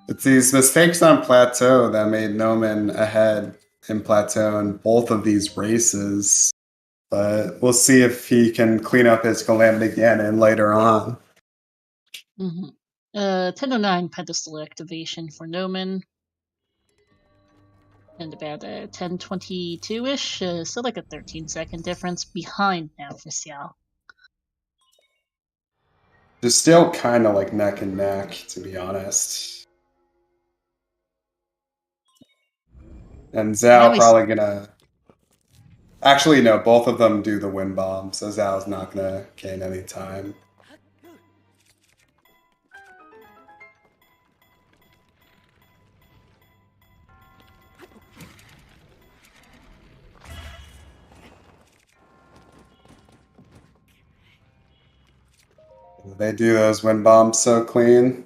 mistakes on plateau that made Noman ahead in plateau in both of these races. But we'll see if he can clean up his calamity again later on. 1009 pedestal activation for Noman. And about 1022-ish, so like a 13-second difference behind now for Xiao. Just still kind of like neck and neck, to be honest. And Zhao probably gonna. Actually, no, both of them do the wind bomb, so Zhao's not gonna gain any time. They do those wind bombs so clean.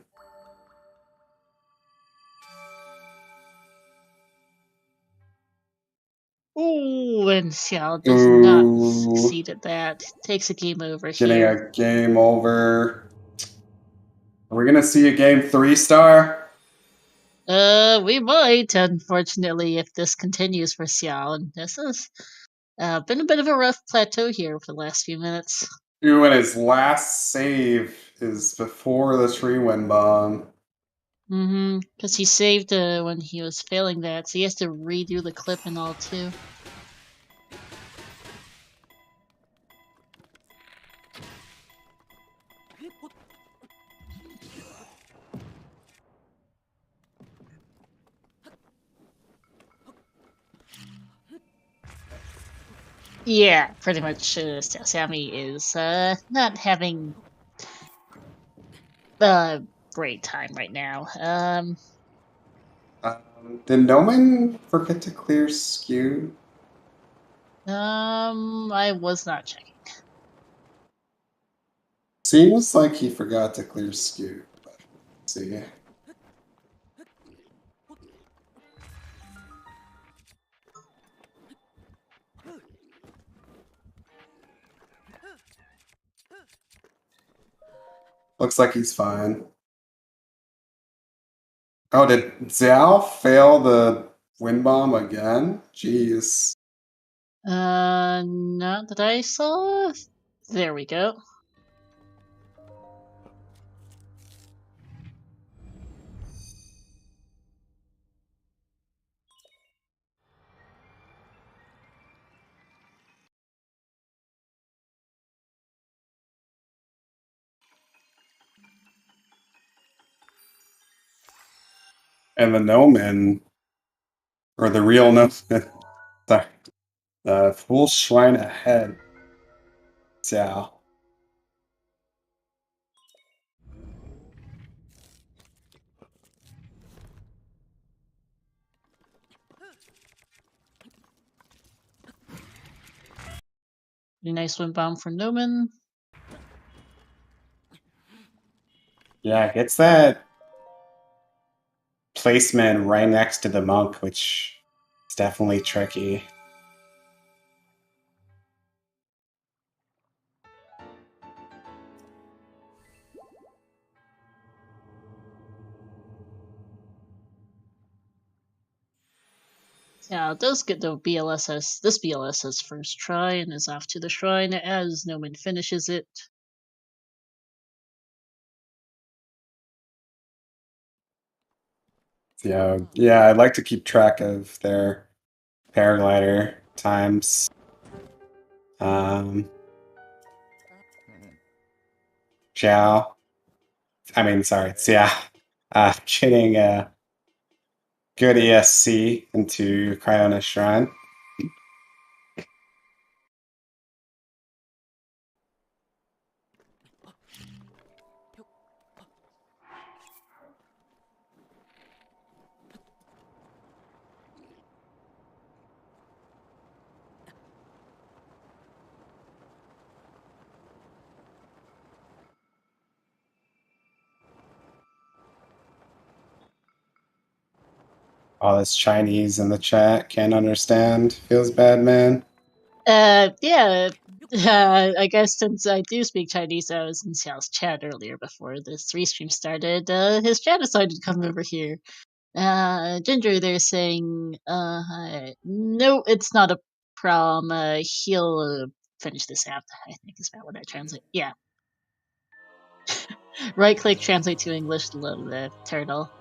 Ooh, and Xiao does not succeed at that. Takes a game over Getting here. a game over. Are we gonna see a game 3-star? We might, unfortunately, if this continues for Xiao. And this has been a bit of a rough plateau here for the last few minutes. Ooh, and his last save is before the tree wind bomb. Because he saved when he was failing that, so he has to redo the clip and all, too. Yeah, pretty much XiaoXiaMi is not having a great time right now. Did Noman forget to clear skew? I was not checking. Seems like he forgot to clear skew. But let's see. Looks like he's fine. Oh, did Zhao fail the wind bomb again? Jeez. Not that I saw. There we go. And the Noman, or the real Noman, sorry, full shrine ahead. Zhao. Pretty nice wind bomb for Noman. Yeah, gets that placement right next to the monk, which is definitely tricky. Yeah, it does get the this BLSS first try and is off to the shrine as Noman finishes it. Yeah, I'd like to keep track of their paraglider times. Xiao. Xia. Getting a good ESC into Cryona Shrine. All this Chinese in the chat, can't understand. Feels bad, man. Yeah. I guess since I do speak Chinese, I was in Xiao's chat earlier before this restream started. His chat decided to come over here. Ginger, they're saying, no, it's not a problem. He'll finish this app, I think is about what I translate. Yeah. Right click, translate to English, the turtle.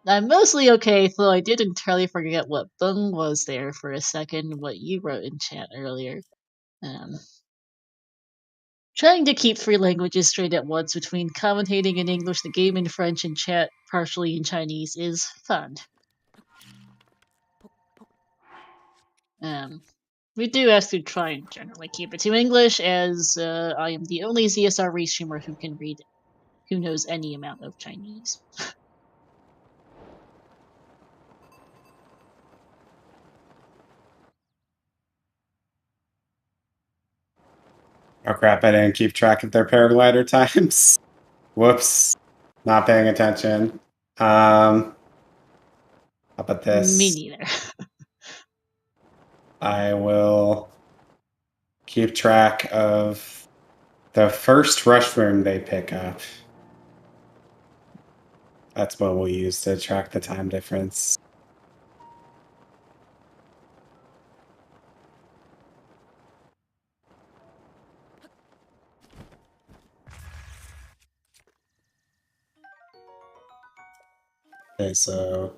I'm mostly okay, though I did entirely forget what Bung was there for a second, what you wrote in chat earlier. Trying to keep three languages straight at once between commentating in English, the game in French, and chat partially in Chinese is fun. We do have to try and generally keep it to English, as I am the only ZSR restreamer who can read, who knows any amount of Chinese. Oh crap, I didn't keep track of their paraglider times. Whoops. Not paying attention. How about this? Me neither. I will keep track of the first rush room they pick up. That's what we'll use to track the time difference. Okay, so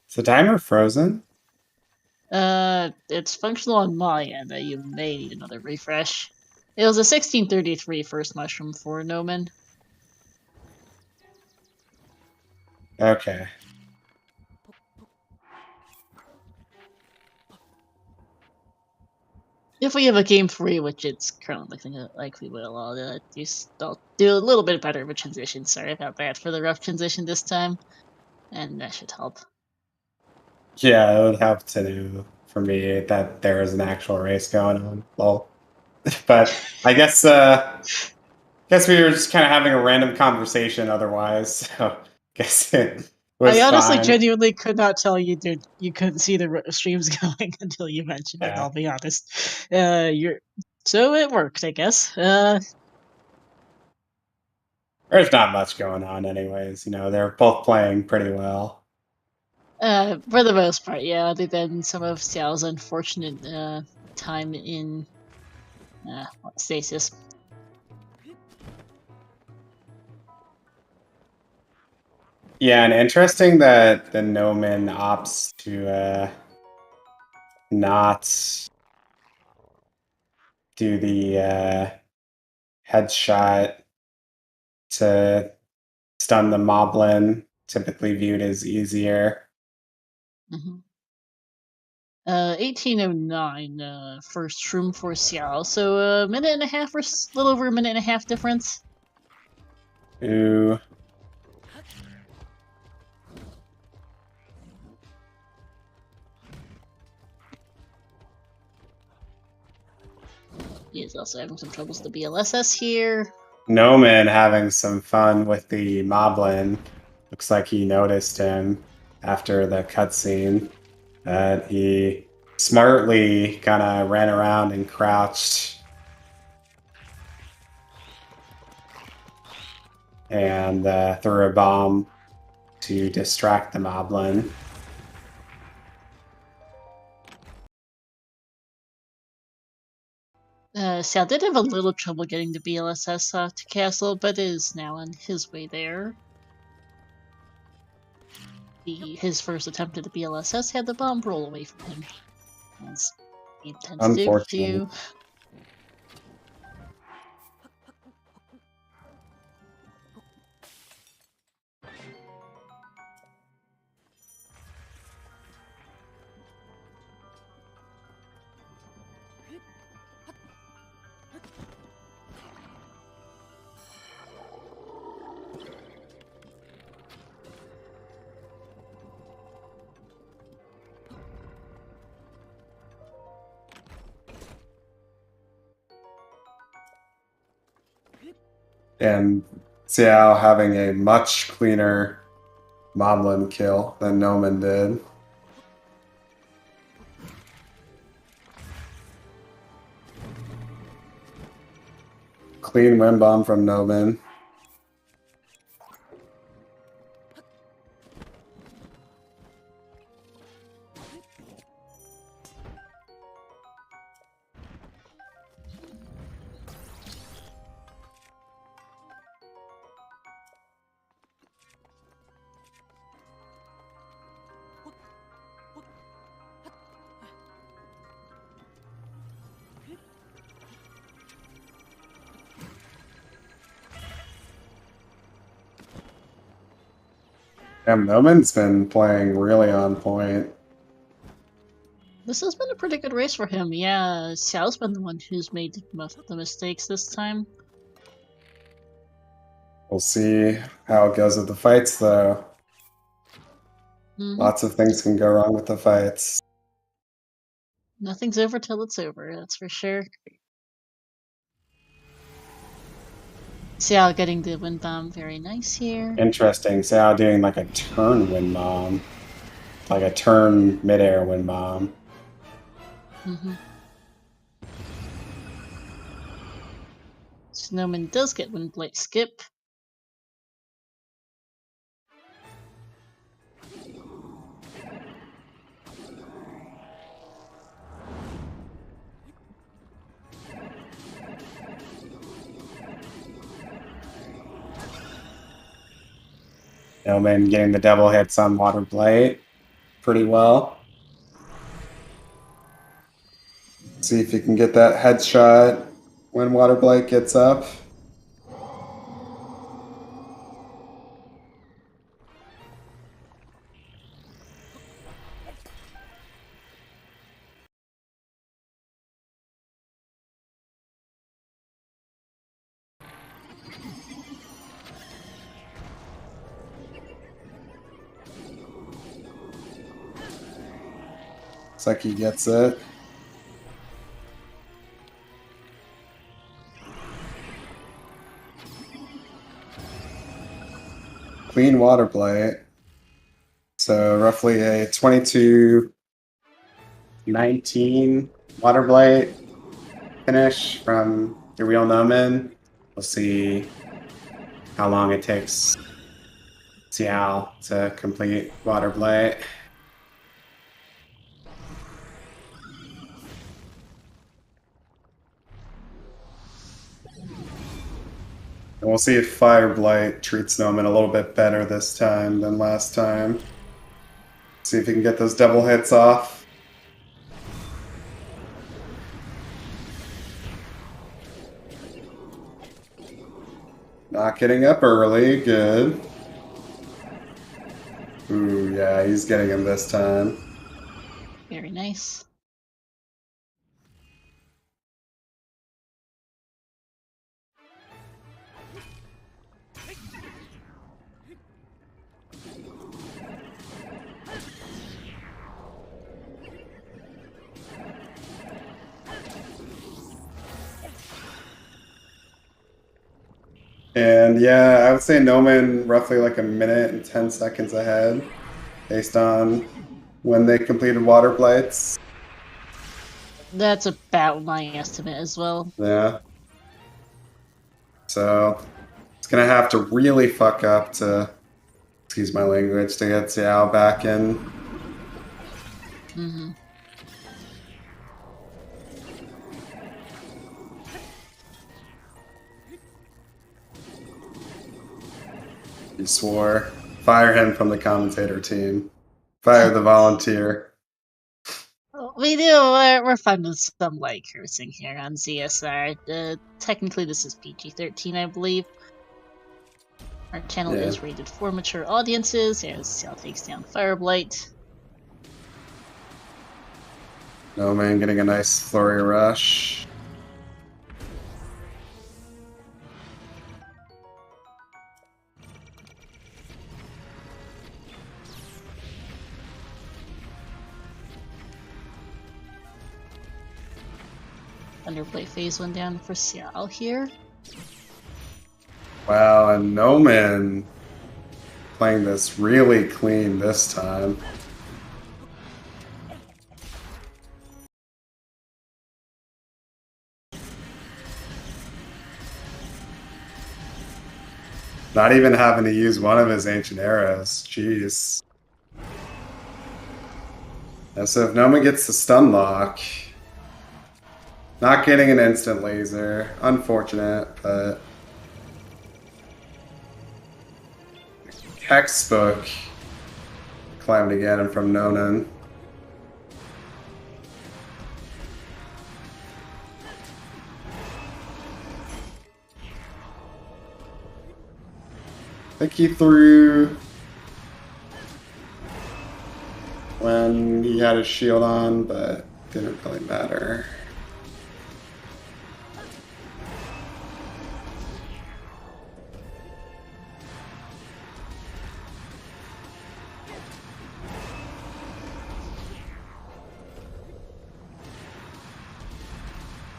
is the timer frozen? It's functional on my end. You may need another refresh. It was a 1633 first mushroom for Noman. Okay. If we have a game 3, which it's currently looking like we will, I'll do a little bit better of a transition. Sorry about that for the rough transition this time. And that should help. Yeah, it would help to know for me that there is an actual race going on. Lol. But I guess we were just kind of having a random conversation otherwise. So guess it was I honestly fine. genuinely could not tell you you couldn't see the streams going until you mentioned it, I'll be honest. So it worked, I guess. There's not much going on anyways. They're both playing pretty well. For the most part, yeah, other than some of Xiao's unfortunate time in stasis. Yeah, and interesting that the Noman opts to not do the headshot to stun the moblin, typically viewed as easier. 1809 first room for Xiao, so a minute and a half or a little over a minute and a half difference. Ooh. He is also having some troubles with the BLSS here. Noman having some fun with the moblin. Looks like he noticed him after the cutscene. That he smartly kind of ran around and crouched and threw a bomb to distract the moblin. Xiao did have a little trouble getting the BLSS to castle, but is now on his way there. His first attempt at the BLSS had the bomb roll away from him. As he tends to do to Unfortunate. you. And Xiao having a much cleaner Moblin kill than Noman did. Clean wind bomb from Noman. Noman's been playing really on point. This has been a pretty good race for him. Yeah, Xiao's been the one who's made most of the mistakes this time. We'll see how it goes with the fights, though. Mm-hmm. Lots of things can go wrong with the fights. Nothing's over till it's over, that's for sure. Xiao getting the wind bomb, very nice here. Interesting. Xiao doing like a turn wind bomb. Like a turn midair wind bomb. Mm-hmm. Snowman does get wind blade skip. Noman getting the double hits on Water Blight pretty well. See if he can get that headshot when Water Blight gets up. Looks like he gets it. Clean Water Blight. So roughly a 22-19 Water Blight finish from the real Noman. We'll see how long it takes Xiao to complete Water Blight. And we'll see if Fire Blight treats Noman a little bit better this time than last time. See if he can get those double hits off. Not getting up early, good. Ooh, yeah, he's getting him this time. Very nice. And yeah, I would say Noman roughly like a minute and 10 seconds ahead based on when they completed Water Blights. That's about my estimate as well. Yeah. So it's gonna have to really fuck up to, excuse my language, to get Xiao back in. Mm-hmm. He swore, fire him from the commentator team. Fire the volunteer. Oh, we do. We're fine with some light cursing here on ZSR. Technically, this is PG-13, I believe. Our channel is rated for mature audiences, as Xiao takes down Fireblight. Noman getting a nice flurry rush. Underplay phase 1 down for Xiao here. Wow, and Noman playing this really clean this time. Not even having to use one of his ancient arrows. Jeez. And so if Noman gets the stun lock, not getting an instant laser. Unfortunate, but textbook Calamity Ganon from Nonan. I think he threw when he had his shield on, but didn't really matter.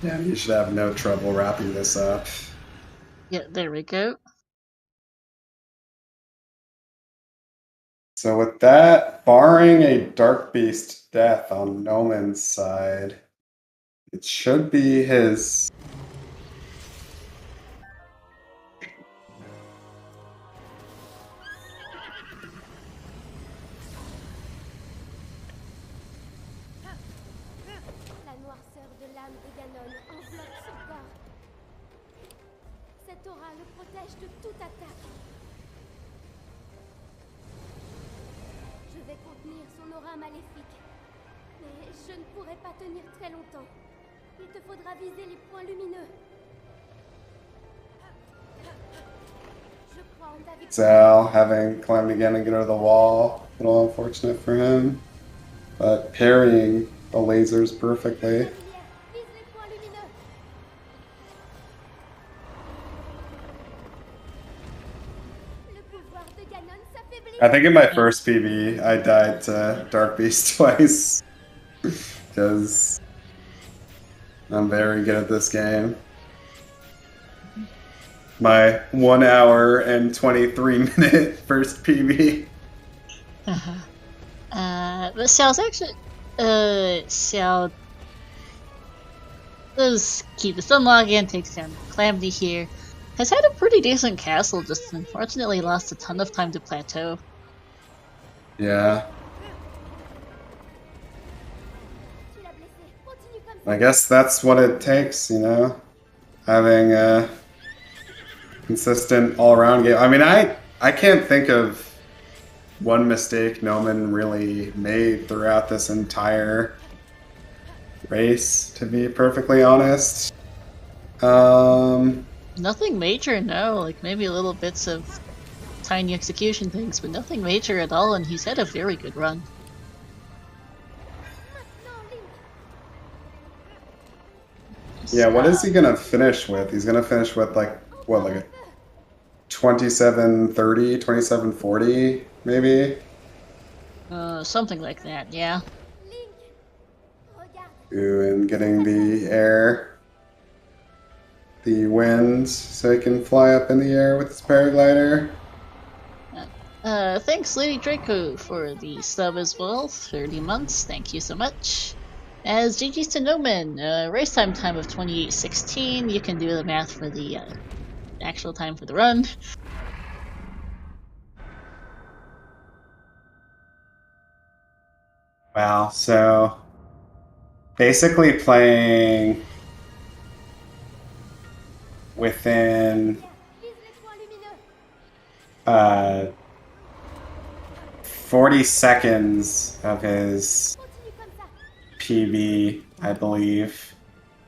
Yeah, you should have no trouble wrapping this up. Yeah, there we go. So with that, barring a Dark Beast death on Noman's side, it should be his... La noirceur de l'âme de Ganon enveloppe son corps. Cette aura le protège de toute attaque. Je vais contenir son aura maléfique. Mais je ne pourrai pas tenir très longtemps. Il te faudra viser les points lumineux. Je crois en ta victoire. Zal having Calamity Ganon get over the wall. A little unfortunate for him. But parrying the lasers perfectly. Vise les points lumineux. Le pouvoir de Ganon s'affaiblit. I think in my first PB, I died to Dark Beast twice. Because I'm very good at this game. My 1 hour and 23-minute first PB. But Xiao's actually, Xiao does keep the stun lock and takes down Calamity here. Has had a pretty decent castle, just unfortunately lost a ton of time to plateau. Yeah. Tu l'as blessé. Continue comme ça. I guess that's what it takes, you know? Having a consistent all-around game. I mean, I can't think of one mistake Noman really made throughout this entire race, to be perfectly honest. Nothing major, no. Like maybe little bits of tiny execution things, but nothing major at all, and he's had a very good run. Yeah, what is he gonna finish with? He's gonna finish with like, what, like a 2730, 2740, maybe? Something like that, yeah. Link, regarde. Ooh, and getting the air, the wind, so he can fly up in the air with his paraglider. Thanks Lady Draco for the sub as well, 30 months, thank you so much. As GG's to Noman, race time of 28:16, you can do the math for the actual time for the run. Wow, so basically playing within Vise les points lumineux. 40 seconds of his Continue comme ça. PB, I believe.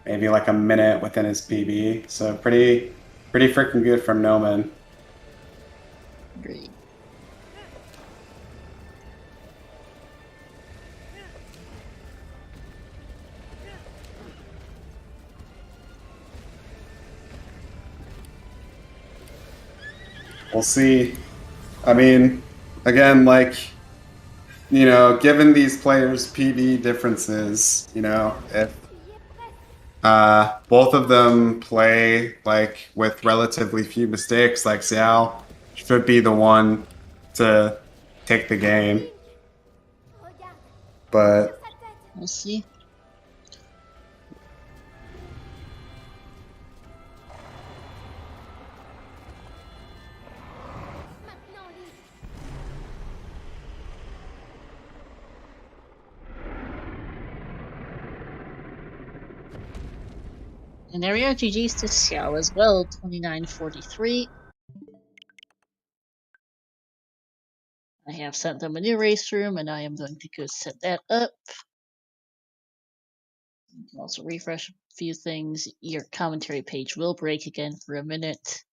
Maybe like a minute within his PB. So pretty freaking good from Noman. Great. We'll see. I mean, again, like, you know, given these players' PB differences, you know, if both of them play like with relatively few mistakes, like Xiao should be the one to take the game. But We'll see. And there we are, GG's to Xiao as well, 29-43. I have sent them a new race room, and I am going to go set that up. You can also refresh a few things. Your commentary page will break again for a minute.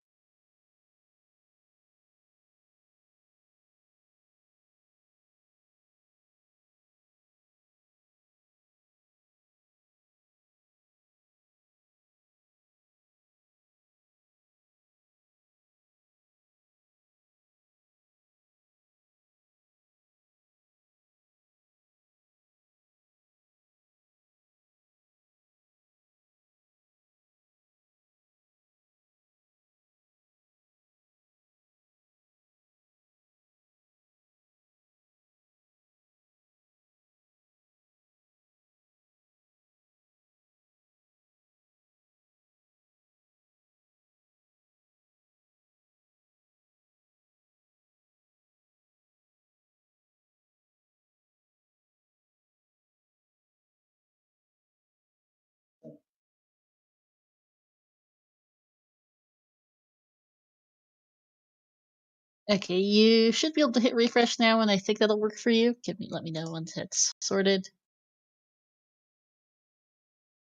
Okay, you should be able to hit refresh now, and I think that'll work for you. Let me know once it's sorted.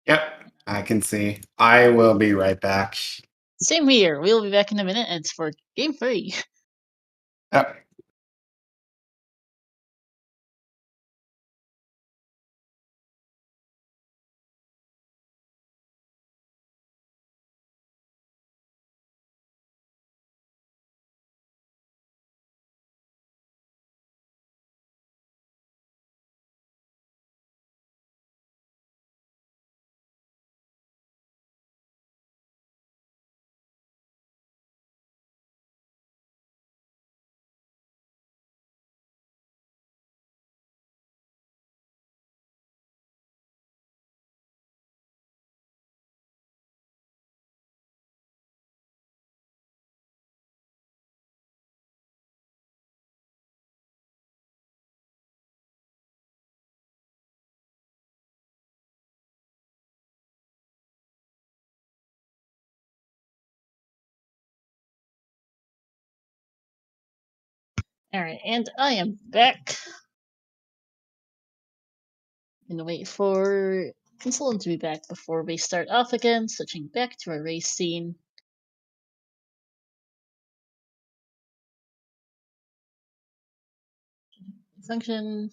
yep, I can see. I will be right back. Same here. We'll be back in a minute, and it's for game 3. Yep. Alright, and I am back. Gonna wait for Consultant to be back before we start off again, switching back to our race scene. Function.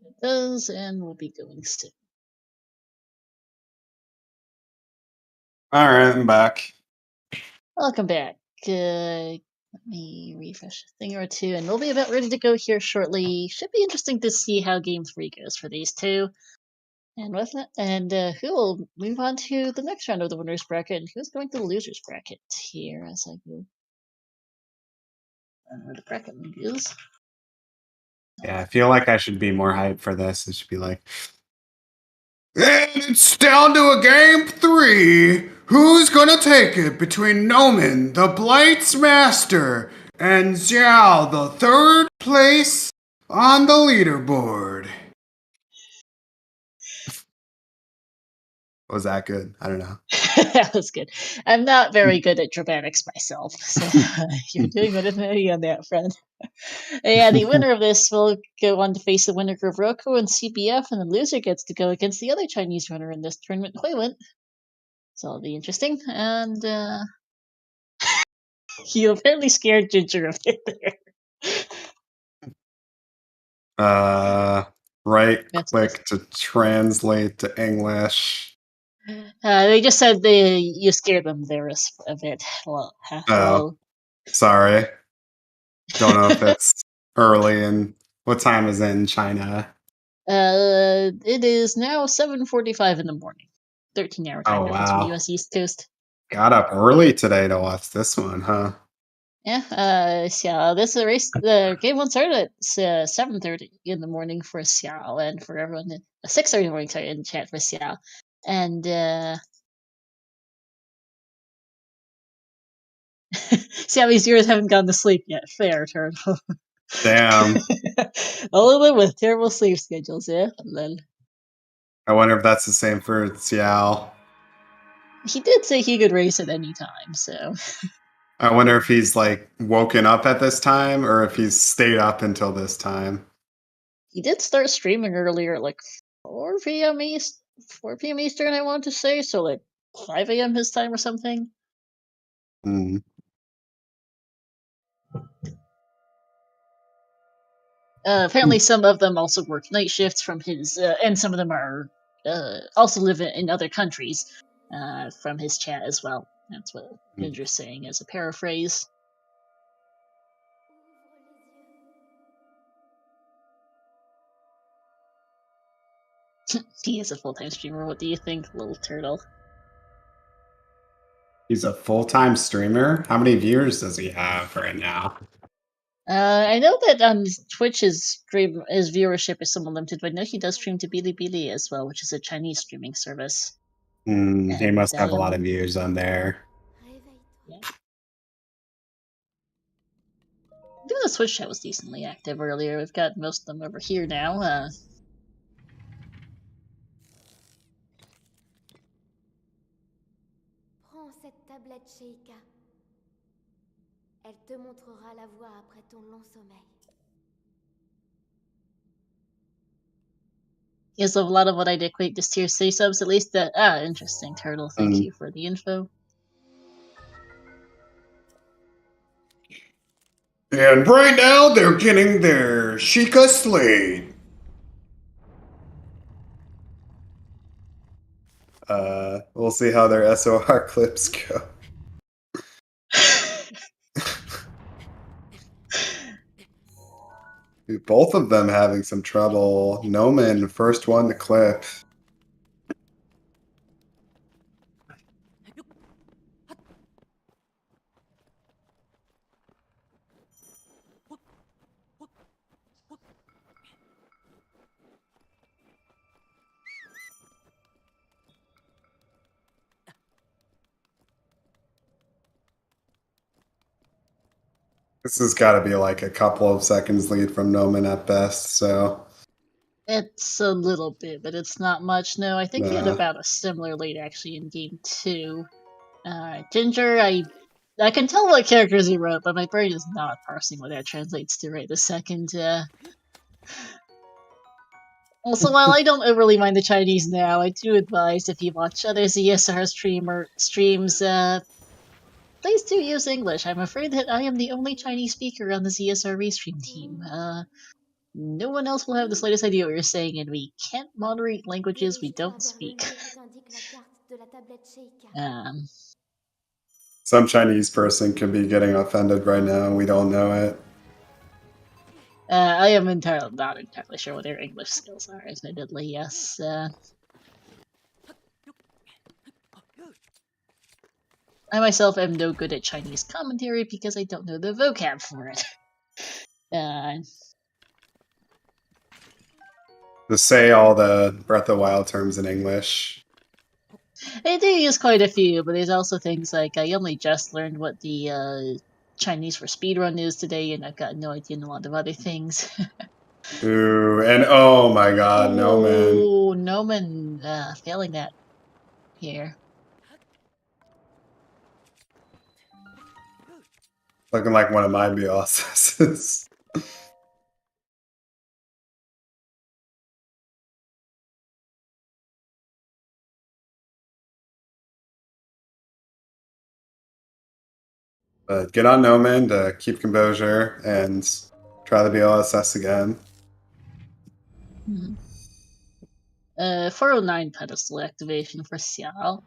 It does, and we'll be going soon. All right, I'm back. Welcome back. Let me refresh a thing or two, and we'll be about ready to go here shortly. Should be interesting to see how game 3 goes for these two. And with that, who will move on to the next round of the winners bracket, and who's going to the losers bracket here as I go. Where the bracket link is. Yeah, I feel like I should be more hyped for this. It should be like, and it's down to a game 3. Who's gonna take it between Noman, the Blight's master, and Xiao, the 3rd place on the leaderboard? Was that good? I don't know. That was good. I'm not very good at dramatics myself, so you're doing better than me on that front. Yeah, the winner of this will go on to face the winner of Roku and CBF, and the loser gets to go against the other Chinese runner in this tournament, Huiwen. So it'll be interesting. And you apparently scared Ginger a bit there. Right That's click to translate to English. They just said you scared them there a bit. Well, Oh, sorry. Don't know if it's early and what time is it in China? It is now 7:45 in the morning. 13-hour time Oh difference from the wow. U.S. East Coast. Got up early today to watch this one, huh? Yeah, so this race, the game one started at 7:30 in the morning for Xiao, and for everyone, 6:30 in the morning, sorry, in chat for Xiao. And Xiaomi's viewers haven't gone to sleep yet. Fair, Turtle. Damn. All of them with terrible sleep schedules, yeah. And then I wonder if that's the same for Xiao. he did say he could race at any time, so I wonder if he's like woken up at this time or if he's stayed up until this time. he did start streaming earlier, like 4 p.m. 4 p.m. Eastern, I want to say, so like 5 a.m. his time or something. Hmm. Apparently, some of them also work night shifts from his, and some of them are also live in other countries from his chat as well. That's what Ginger's saying as a paraphrase. He is a full-time streamer. What do you think, little turtle? He's a full-time streamer? How many viewers does he have right now? I know that on Twitch his viewership is somewhat limited, but I know he does stream to Bilibili as well, which is a Chinese streaming service. He must have a lot of views on there. Yeah. I think the Switch chat was decently active earlier. We've got most of them over here now. Prends cette tablette, Sheikah. Elle te montrera la voie après ton long sommeil. He has a lot of what I'd equate to tier C subs, at least. Interesting, Turtle. Thank you for the info. And right now, they're getting their Sheikah Slate. We'll see how their SOR clips go. Both of them having some trouble. Noman, first one to clip. This has got to be like a couple of seconds lead from Noman at best, so. It's a little bit, but it's not much. No, I think he had about a similar lead actually in game 2. Ginger, I can tell what characters he wrote, but my brain is not parsing what that translates to right this second. Also, while I don't overly mind the Chinese now, I do advise if you watch other ZSR streams, please do use English. I'm afraid that I am the only Chinese speaker on the ZSR restream team. No one else will have the slightest idea what you're saying, and we can't moderate languages we don't speak. Some Chinese person can be getting offended right now, and we don't know it. I am not entirely sure what their English skills are, admittedly, yes. I myself am no good at Chinese commentary because I don't know the vocab for it. To say all the Breath of the Wild terms in English. They do use quite a few, but there's also things like I only just learned what the Chinese for speedrun is today, and I've got no idea in a lot of other things. Ooh, and oh my god, Noman. Oh, Noman failing that. here. Looking like one of my BLSs. But good on Noman to keep composure and try the BLSS again. 409 pedestal activation for Xiao.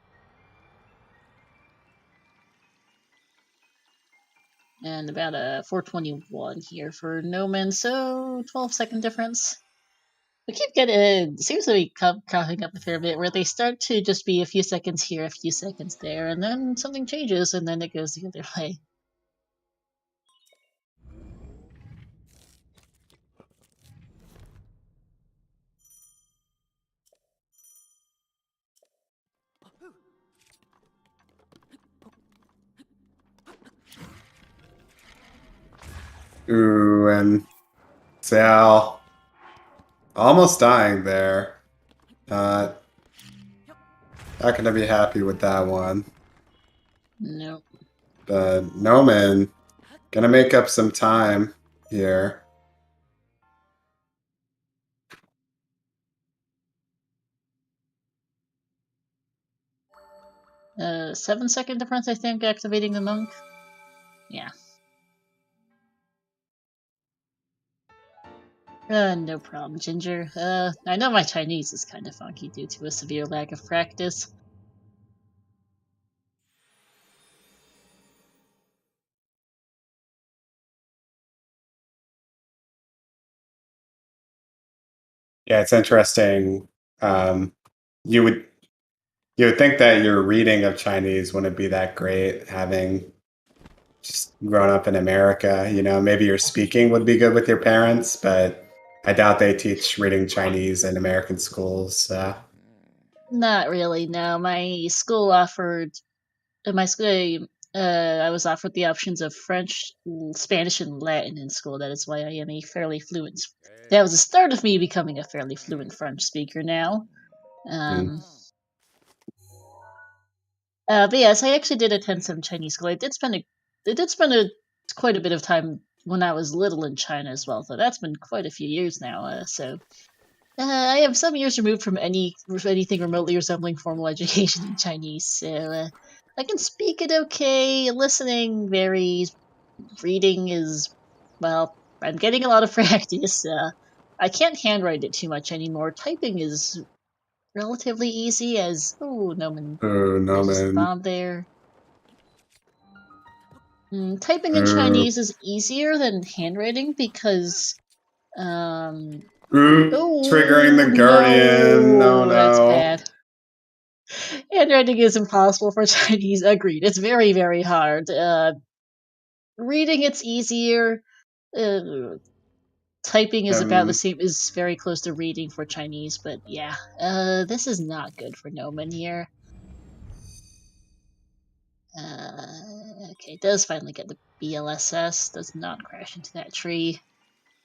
And about a 421 here for Noman, so 12-second difference. We keep getting, seems to be coughing up a fair bit, where they start to just be a few seconds here, a few seconds there, and then something changes, and then it goes the other way. Ooh, and Xiao almost dying there. Not gonna be happy with that one. Nope. But Noman gonna make up some time here. Uh, 7-second difference, I think, activating the monk. Yeah. No problem, Ginger. I know my Chinese is kind of funky due to a severe lack of practice. Yeah, it's interesting. You would think that your reading of Chinese wouldn't be that great, having just grown up in America. You know, maybe your speaking would be good with your parents, but I doubt they teach reading Chinese in American schools. So. Not really, no. My school offered, my school, I was offered the options of French, Spanish, and Latin in school. That is why I am a fairly fluent. That was the start of me becoming a fairly fluent French speaker now. But yes, I actually did attend some Chinese school. I did spend quite a bit of time when I was little in China as well. So that's been quite a few years now. I am some years removed from anything remotely resembling formal education in Chinese. So I can speak it okay. Listening varies. Reading is, well, I'm getting a lot of practice. I can't handwrite it too much anymore. Typing is relatively easy as, oh, Noman, Oh, there's just a Noman. bomb there. Typing in Chinese is easier than handwriting because, oh, Triggering the Guardian. no, that's No. bad. Handwriting is impossible for Chinese. Agreed. It's very, very hard. Reading, it's easier. Typing is about the same. Is very close to reading for Chinese, but yeah. This is not good for Noman here. Okay, it does finally get the BLSS. Does not crash into that tree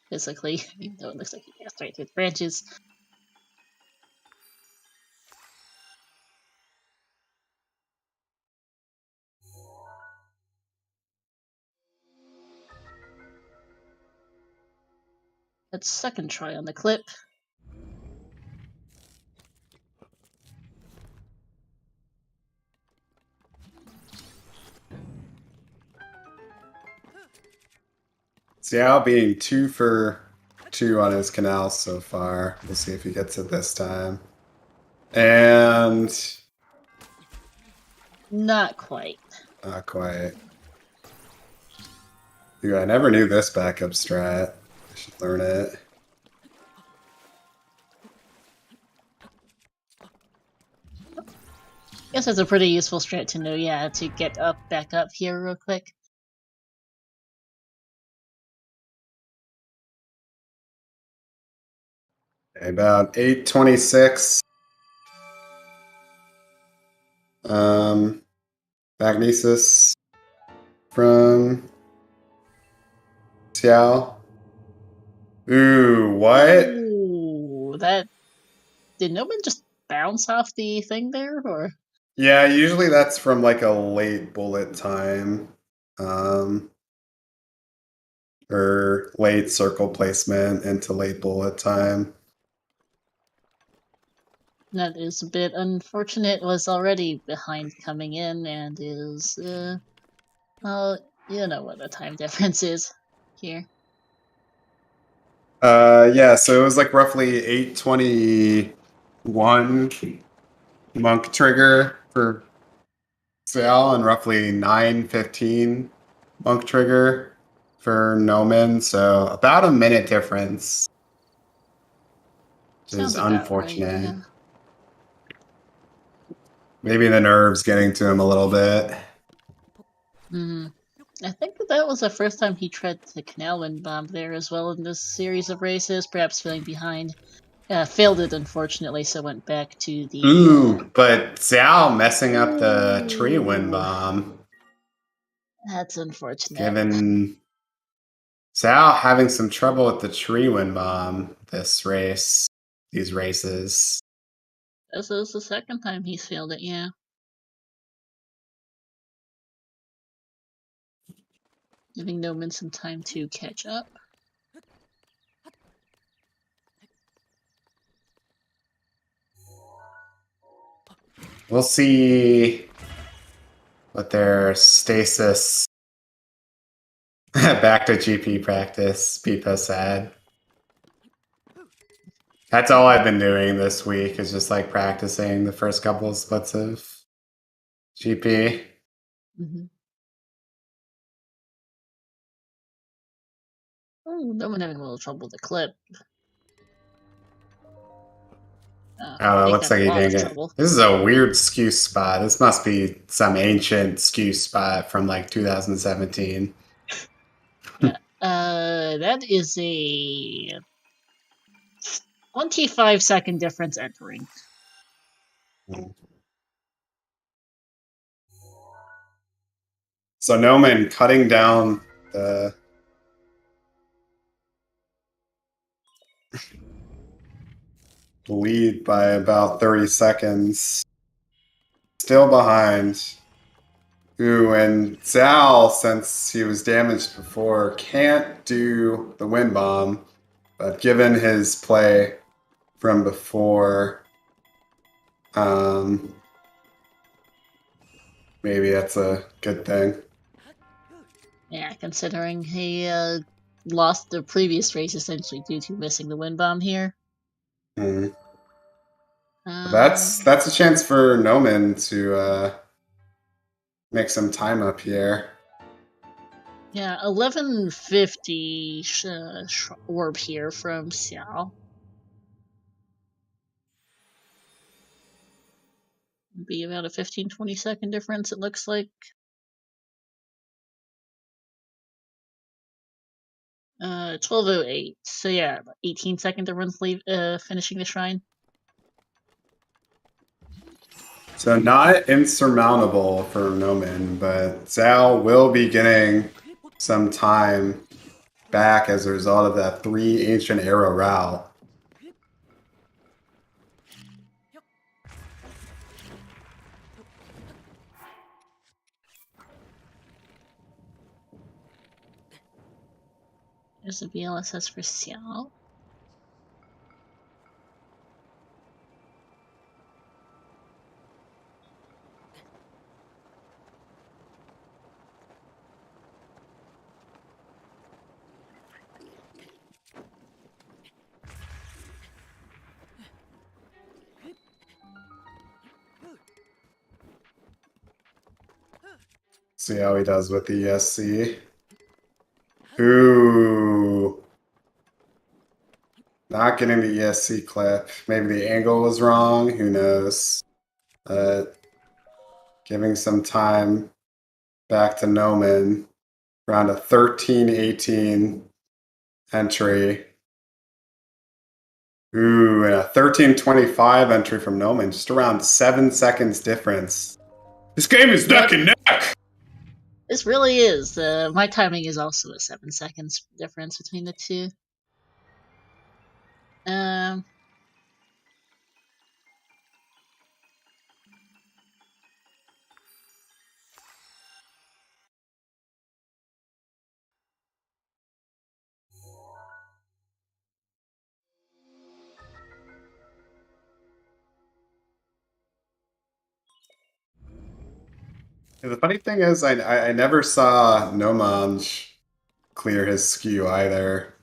physically, even though it looks like he passed right through the branches. Let's second try on the clip. Xiao being 2 for 2 on his canal so far. We'll see if he gets it this time. And Not quite. not quite. Dude, I never knew this backup strat. I should learn it. Guess that's a pretty useful strat to know, yeah, to get back up here real quick. Okay, about 8:26. Magnesis from Xiao. Ooh, what? Ooh, that... Did Noman just bounce off the thing there, or...? Yeah, usually that's from like a late bullet time. Or late circle placement into late bullet time. That is a bit unfortunate. Was already behind coming in, and is well, you know what the time difference is here. Yeah, so it was like roughly 8:21 monk trigger for Sal and roughly 9:15 monk trigger for Noman. So about a minute difference, which is Sounds about right. unfortunate. Yeah. Maybe the nerves getting to him a little bit. I think that was the first time he tried the canal wind bomb there as well in this series of races, perhaps feeling behind. Failed it, unfortunately, so went back to the... Ooh, but Zhao messing up the tree wind Ooh. bomb. That's unfortunate. Given Zhao having some trouble with the tree wind bomb this race, these races. This is the second time he's failed it, yeah. Giving Noman some time to catch up. We'll see what their stasis back to GP practice, Pipa said. That's all I've been doing this week is just like practicing the first couple of splits of GP. Oh, Noman having a little trouble with the clip. Oh, it looks like he didn't get. Trouble. This is a weird skew spot. This must be some ancient skew spot from like 2017. Yeah, that is a 25-second difference entering. So Noman cutting down the lead by about 30 seconds. Still behind. Ooh, and Zal, since he was damaged before, can't do the wind bomb. But given his play from before, maybe that's a good thing. Yeah, considering he lost the previous race essentially due to missing the wind bomb here. That's a chance for Noman to make some time up here. Yeah, 1150 orb here from Xiao. Be about a 15-20 second difference, it looks like. 1208. So yeah, 18-second difference finishing the shrine. So not insurmountable for Noman, but Zal will be getting some time back as a result of that 3 ancient arrow route. There's a VLSS for Xiao. See how he does with the ESC. Ooh. Not getting the ESC clip. Maybe the angle was wrong. Who knows? Giving some time back to Noman. Around a 13-18 entry. Ooh, and a 13-25 entry from Noman. Just around 7 seconds difference. This game is neck and neck! This really is. My timing is also a 7 seconds difference between the two. The funny thing is, I never saw Noman clear his skew either.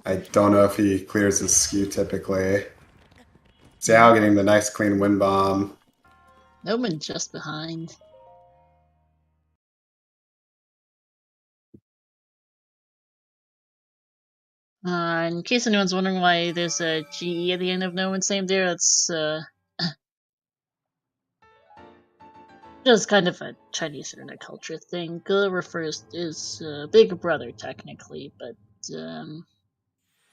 I don't know if he clears his skew typically. Xiao getting the nice clean wind bomb. Noman just behind. In case anyone's wondering why there's a GE at the end of Noman's name there, that's just kind of a Chinese internet culture thing. Ge refers is Big Brother technically, but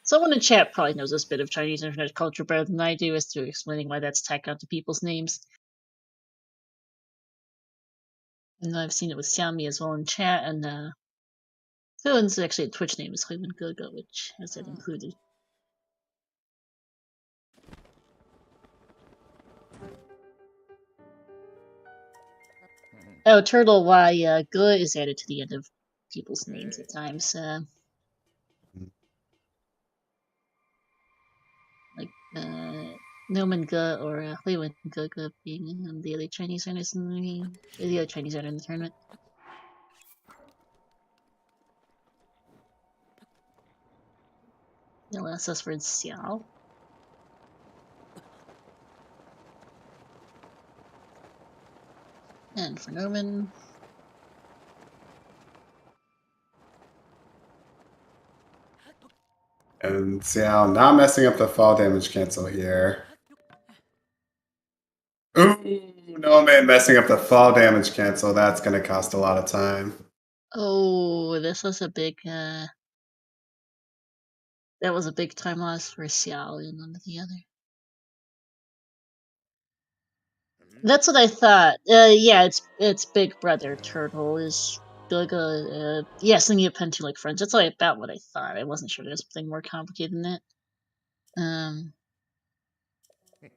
someone in chat probably knows this bit of Chinese internet culture better than I do as to explaining why that's tacked onto people's names. And I've seen it with Xiaomi as well in chat, and Phuen's actually a Twitch name is Huiwen Gogo, which has that included. Oh, Turtle, why Ge is added to the end of people's names at times. Like Noman Ge or Huiwen Gogo being the other Chinese runners in the other Chinese runner in the tournament. The last us for Xiao. And for Noman. And Xiao not messing up the fall damage cancel here. Ooh, Noman messing up the fall damage cancel. That's going to cost a lot of time. Oh, this was a big that was a big time loss for Xiao and one or the other. That's what I thought. Yeah, it's Big Brother Turtle is Gaga. Yeah, singing a pen to like friends. That's like about what I thought. I wasn't sure there's something more complicated than that.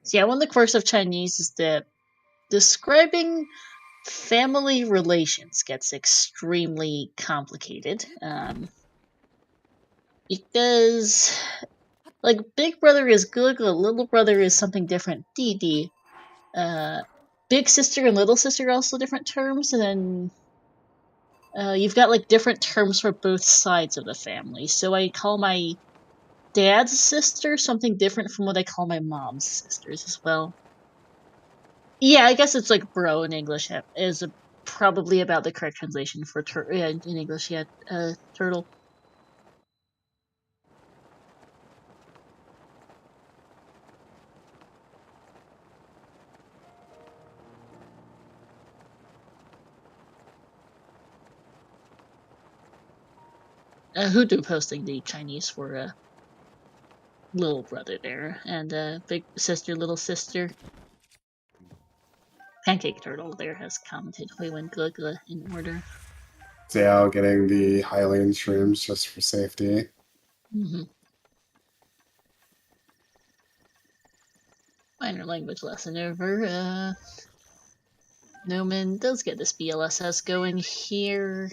So yeah, one of the quirks of Chinese is that describing family relations gets extremely complicated. Because like Big Brother is Gaga, Little Brother is something different. Didi. Big sister and little sister are also different terms, and then you've got like different terms for both sides of the family. So I call my dad's sister something different from what I call my mom's sisters as well. Yeah, I guess it's like bro in English is probably about the correct translation for in English. Yeah, turtle. Hudu posting the Chinese for little brother there, and big sister, little sister. Pancake Turtle there has commented Huiwen Gege in order. Xiao getting the Hylian shrooms just for safety. Minor language lesson over. Noman does get this BLSS going here.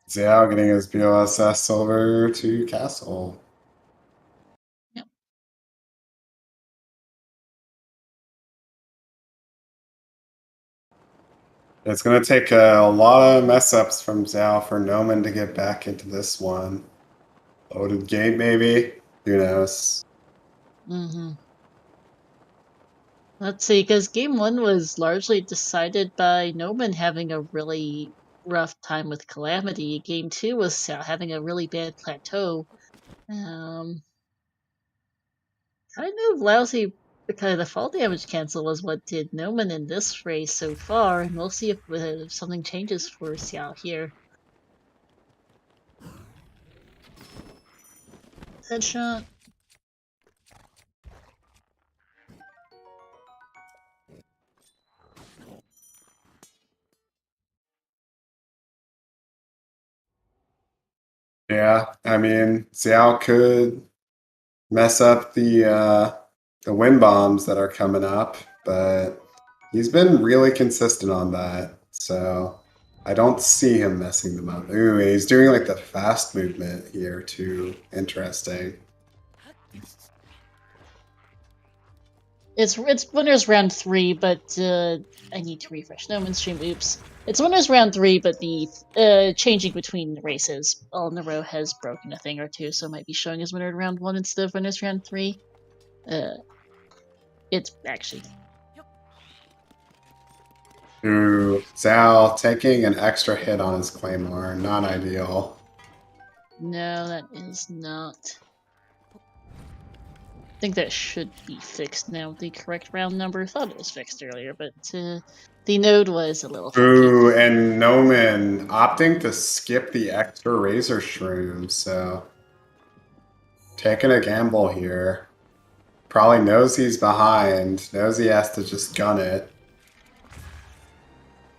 Xiao getting his BOSS over to Castle. Yep. It's going to take a lot of mess ups from Xiao for Noman to get back into this one. Loaded gate, maybe? Who knows? Let's see, because game one was largely decided by Noman having a really rough time with Calamity. Game two was having a really bad plateau. Kind of lousy because the fall damage cancel was what did Noman in this race so far, and we'll see if something changes for Xiao here. Headshot. Yeah, I mean, Xiao could mess up the wind bombs that are coming up, but he's been really consistent on that. So I don't see him messing them up. Ooh, he's doing like the fast movement here too. Interesting. It's winners round 3, but I need to refresh Noman's stream. Oops. It's winners round 3, but the changing between races all in a row has broken a thing or two, so it might be showing as winner round 1 instead of winners round 3. It's actually. Ooh, Zal taking an extra hit on his Claymore. Not ideal. No, that is not. I think that should be fixed now. The correct round number. Thought it was fixed earlier, but the node was a little funky. Ooh, and Noman opting to skip the extra Razor Shroom, so taking a gamble here. Probably knows he's behind, knows he has to just gun it.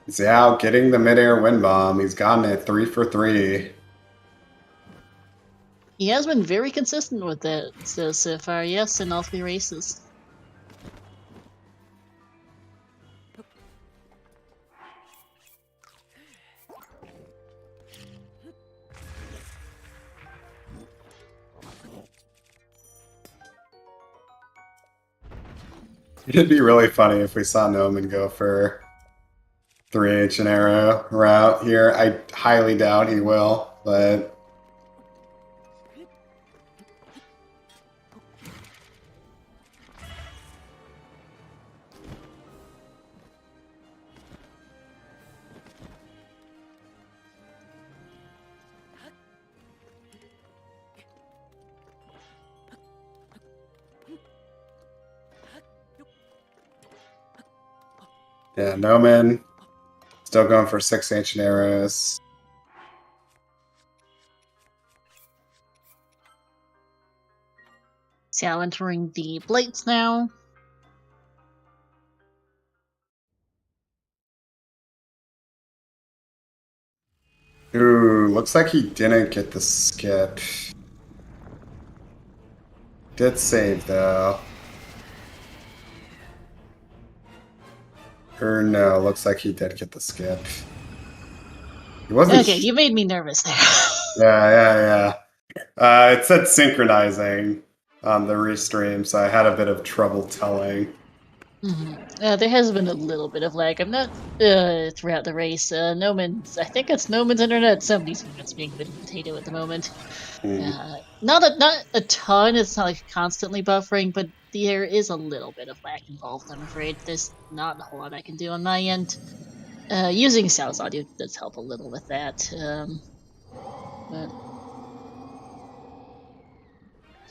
Xiao getting the midair wind bomb. He's gotten it 3 for 3. He has been very consistent with that so far, yes, in all 3 races. It'd be really funny if we saw Noman go for 3H and arrow route here. I highly doubt he will, but yeah, Noman still going for 6 ancient arrows. Xiao entering the blades now. Ooh, looks like he didn't get the skip. Did save though. Or no, looks like he did get the skip. He wasn't. Okay, you made me nervous there. Yeah. It said synchronizing on the restream, so I had a bit of trouble telling. There has been a little bit of lag. I'm not throughout the race. Noman's. I think it's Noman's internet. Somebody's internet's being a bit of a potato at the moment. Not a ton. It's not like constantly buffering, but there is a little bit of lag involved. I'm afraid there's not a whole lot I can do on my end. Using Sal's audio does help a little with that. But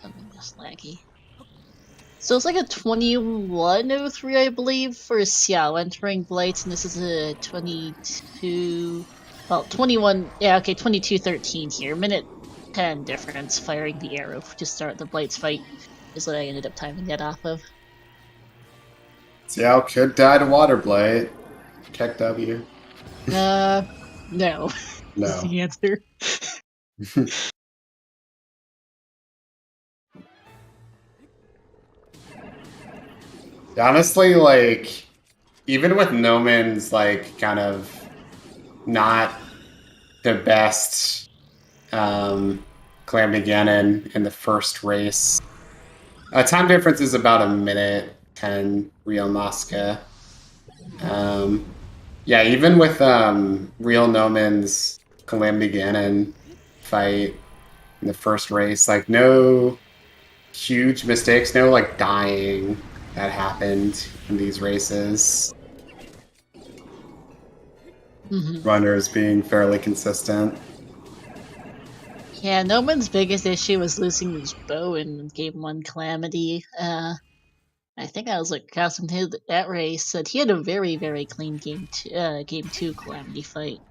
something just laggy. So it's like a 21:03, I believe, for Xiao entering Blight, and this is a 22. Well, 21. Yeah, okay, 22:13 here. Minute 10 difference firing the arrow to start the Blight's fight is what I ended up timing that off of. Xiao could die to Water Blight. Check W. No. No. That's the answer. Honestly, like, even with Noman's, like, kind of not the best Calamity Ganon in the first race, time difference is about a minute 10 Real Mosca. Yeah, even with Real Noman's Calamity Ganon fight in the first race, like, no huge mistakes, no, like, dying that happened in these races. Runners being fairly consistent. Yeah, Noman's biggest issue was losing his bow in Game 1 Calamity. I think I was like accustomed to that race. That he had a very, very clean Game 2 Calamity fight.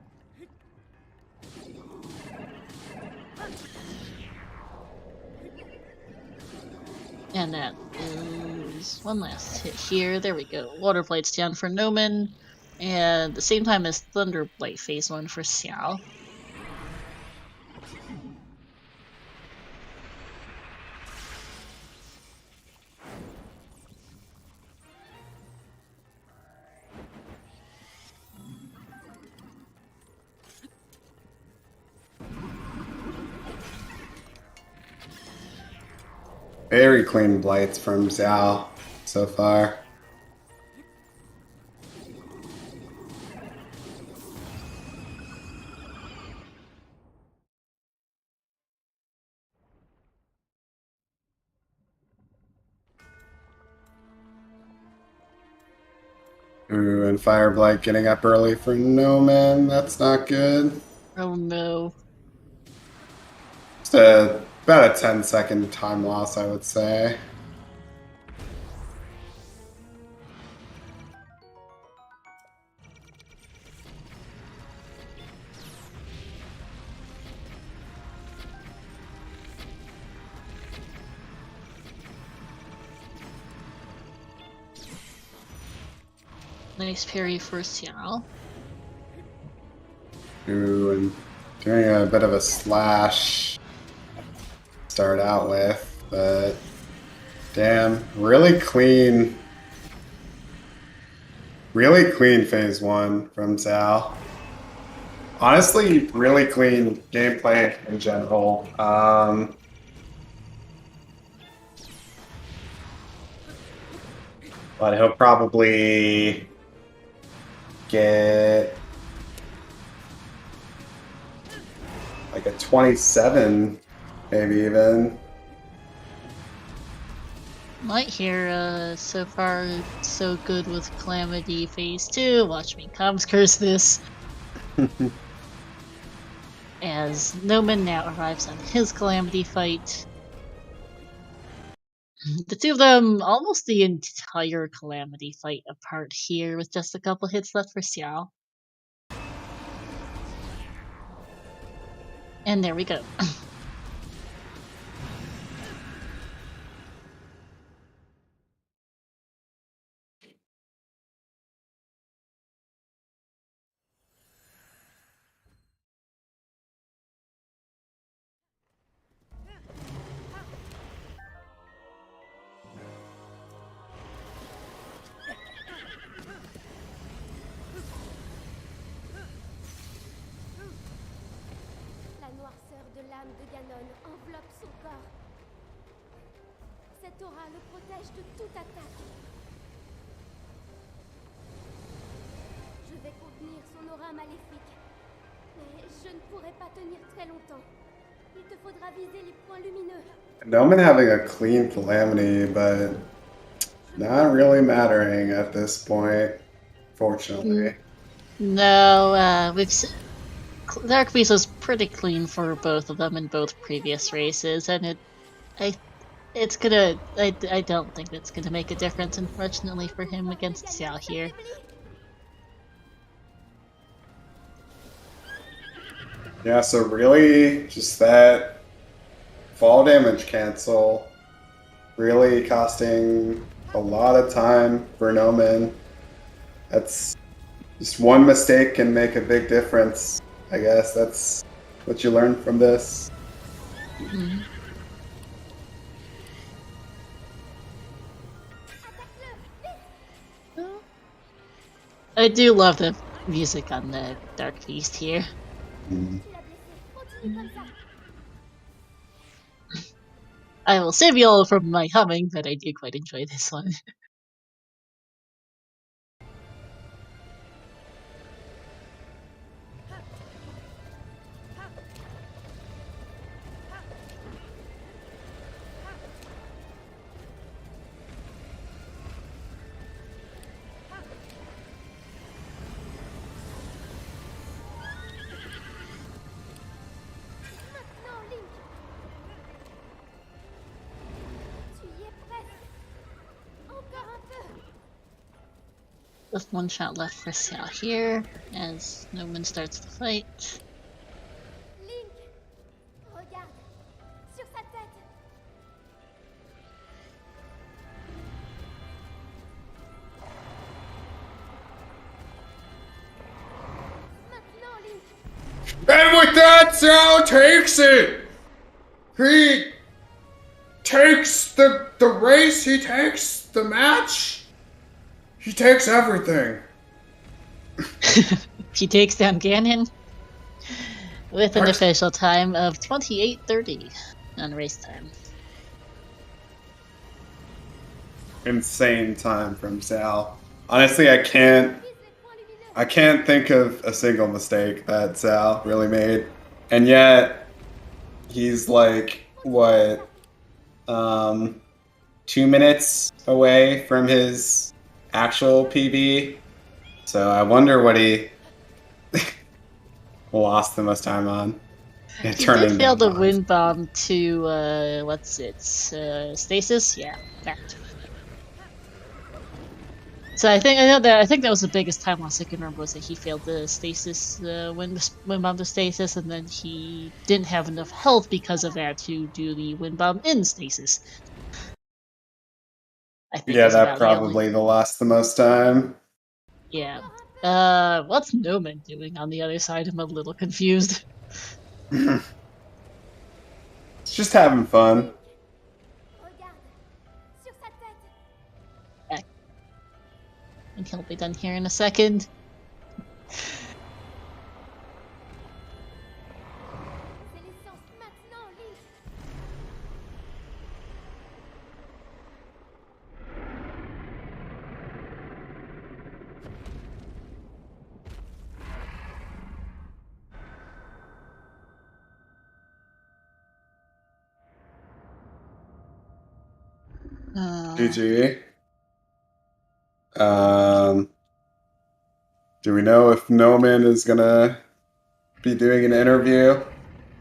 And that is one last hit here. There we go. Water Blight's down for Noman. And at the same time as Thunder Blight phase 1 for Xiao. Very clean blights from Xiao so far. Ooh, and Fire Blight getting up early for Noman. That's not good. Oh no. Just about a 10-second time loss, I would say. Nice parry for Xiao. Ooh, and doing a bit of a slash to start out with, but damn, really clean phase one from Xiao. Honestly, really clean gameplay in general. But he'll probably get like a 27, maybe even. Might hear, so far so good with Calamity Phase 2. Watch me comms curse this. As Noman now arrives on his Calamity fight. The two of them almost the entire Calamity fight apart here with just a couple hits left for Xiao. And there we go. La noirceur de l'âme de Ganon enveloppe son corps. Cette aura le protège de toute attaque. Je vais contenir son aura maléfique. Mais je ne pourrai pas tenir très longtemps. Il te faudra viser les points lumineux. Noman having a clean Calamity, but not really mattering at this point, fortunately. No, Dark Beast was pretty clean for both of them in both previous races, and I don't think it's gonna make a difference, unfortunately, for him against Xiao here. Yeah, so really just that fall damage cancel really costing a lot of time for Noman. That's just one mistake can make a big difference. I guess that's what you learn from this. Mm-hmm. I do love the music on the Dark Beast here. Mm. I will save you all from my humming, but I do quite enjoy this one. With one shot left for Xiao here, as Noman starts the fight. Link, regarde, sur sa tête. Maintenant, Link. And with that, Xiao takes it! He takes the race, he takes the match. He takes everything. He takes down Ganon with an official time of 28:30 on race time. insane time from Sal. Honestly, I can't think of a single mistake that Sal really made. And yet he's like what 2 minutes away from his actual PB. So I wonder what he lost the most time on. He did fail the wind bomb to what's it? Stasis? Yeah, that. So I think that was the biggest time loss I can remember, was that he failed the stasis wind bomb to stasis, and then he didn't have enough health because of that to do the wind bomb in stasis. I think that probably the lost the most time. Yeah. What's Noman doing on the other side? I'm a little confused. It's just having fun. And he'll be done here in a second. GG. Do we know if Noman is gonna be doing an interview?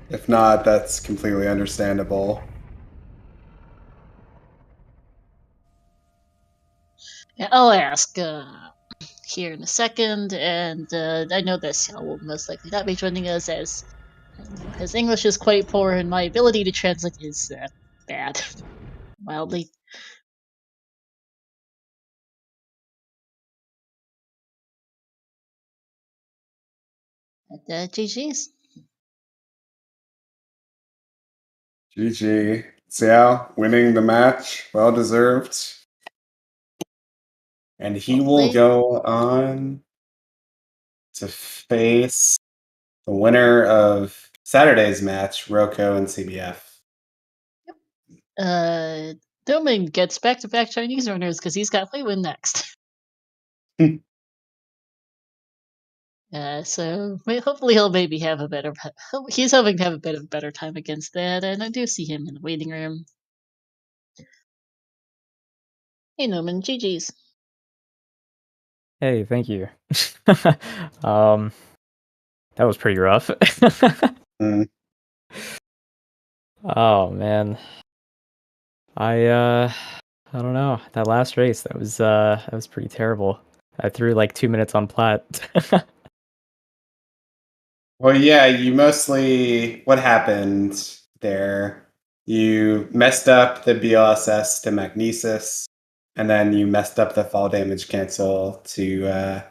If not, that's completely understandable. Yeah, I'll ask here in a second, and I know that Xiao will most likely not be joining us, as his English is quite poor and my ability to translate is bad, mildly. But GG's. GG. Xiao winning the match, well deserved. And he will go on to face the winner of Saturday's match, Roko and CBF. Noman gets back-to-back Chinese runners because he's got Huiwen next. So hopefully he'll maybe have a better. He's hoping to have a bit of a better time against that, and I do see him in the waiting room. Hey Noman, GG's. Hey, thank you. That was pretty rough. Oh man, I don't know. That last race, that was pretty terrible. I threw like 2 minutes on plat. Well, yeah, you mostly, what happened there? You messed up the BLSS to Magnesis, and then you messed up the fall damage cancel to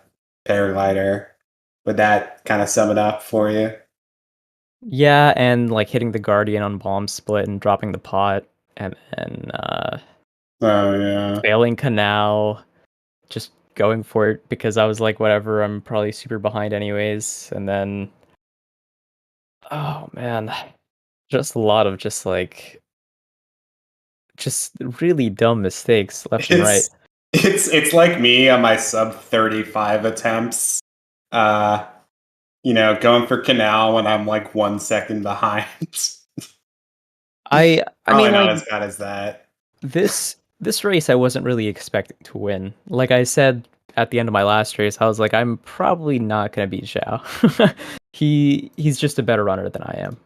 Paraglider. Would that kind of sum it up for you? Yeah, and like hitting the Guardian on bomb split and dropping the pot, and then Oh yeah, failing Canal, just going for it because I was like, whatever, I'm probably super behind anyways, and then oh man, just a lot of just really dumb mistakes left and right. It's like me on my sub 35 attempts. Going for Canal when I'm like 1 second behind. I mean, not like, as bad as that. This race I wasn't really expecting to win. Like I said at the end of my last race, I was like, I'm probably not gonna beat Xiao. He's just a better runner than I am.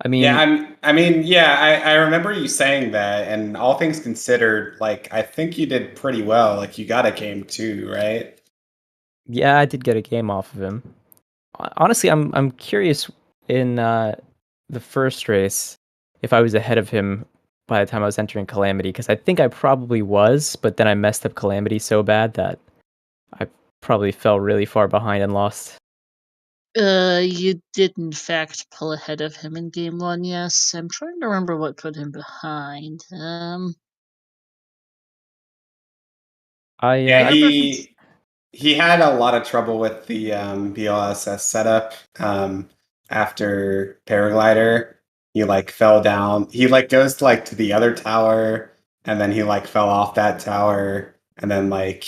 I mean, I remember you saying that, and all things considered, like I think you did pretty well. Like you got a game too, right? Yeah, I did get a game off of him. Honestly, I'm curious in the first race if I was ahead of him by the time I was entering Calamity, because I think I probably was, but then I messed up Calamity so bad that I probably fell really far behind and lost. You did in fact pull ahead of him in game 1, yes. I'm trying to remember what put him behind. He had a lot of trouble with the BLSS setup after Paraglider. He like fell down. He like goes to the other tower and then he like fell off that tower, and then like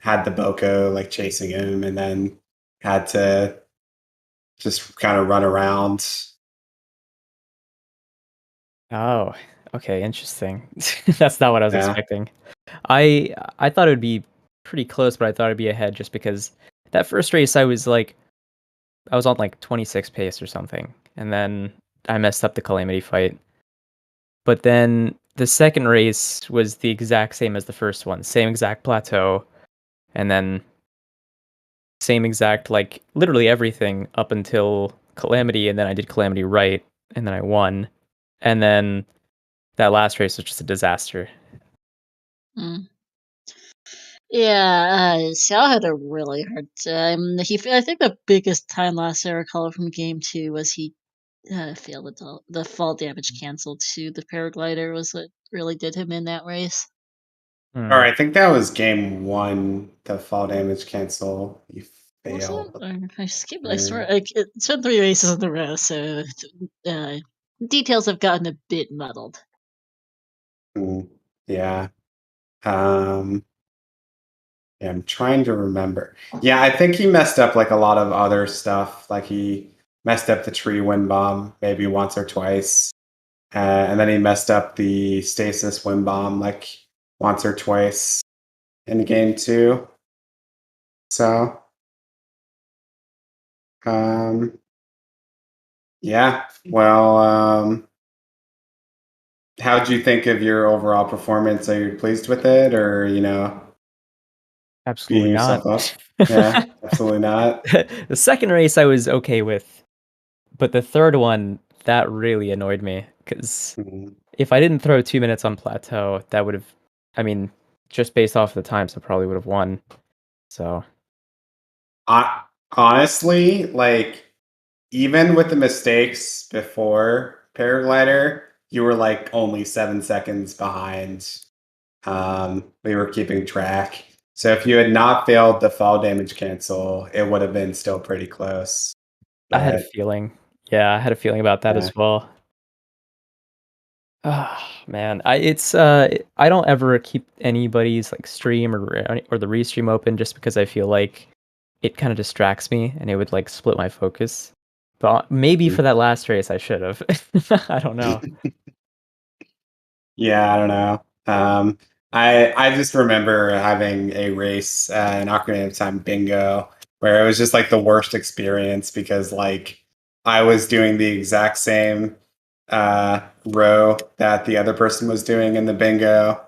had the Boko like chasing him, and then had to just kind of run around. Oh, okay, interesting. That's not what I was Yeah. expecting. I thought it would be pretty close, but I thought it'd be ahead just because that first race I was on like 26 pace or something, and then I messed up the Calamity fight. But then the second race was the exact same as the first one, same exact plateau, and then same exact like literally everything up until Calamity, and then I did Calamity right, and then I won, and then that last race was just a disaster. Mm. Yeah, Xiao had a really hard time. I think the biggest time loss I recall from game 2 was he failed the fall damage cancel to the paraglider was what really did him in that race. Hmm. Or I think that was game 1, the fall damage cancel. You Was it? failed. I swear, it's been 3 races in a row, so uh, details have gotten a bit muddled. Yeah. Um, yeah, I'm trying to remember. Yeah, I think he messed up like a lot of other stuff. Like he messed up the tree wind bomb maybe once or twice. And then he messed up the stasis wind bomb like once or twice in game 2. So, um, yeah. Well, how'd you think of your overall performance? Are you pleased with it, or Absolutely beating not. yourself up? Yeah, absolutely not. The second race I was okay with, but the third one that really annoyed me because Mhm. if I didn't throw 2 minutes on plateau, that would have, I mean, just based off the times, I probably would have won. So I honestly like even with the mistakes before paraglider, you were like only 7 seconds behind. We were keeping track. So if you had not failed the fall damage cancel, it would have been still pretty close. I had a But feeling. Yeah, I had a feeling about that yeah. as well. Ah, man, I don't ever keep anybody's like stream or the restream open just because I feel like it kind of distracts me and it would like split my focus. But maybe for that last race I should have. I don't know. Yeah, I don't know. I just remember having a race in Ocarina of Time bingo where it was just like the worst experience because like I was doing the exact same row that the other person was doing in the bingo,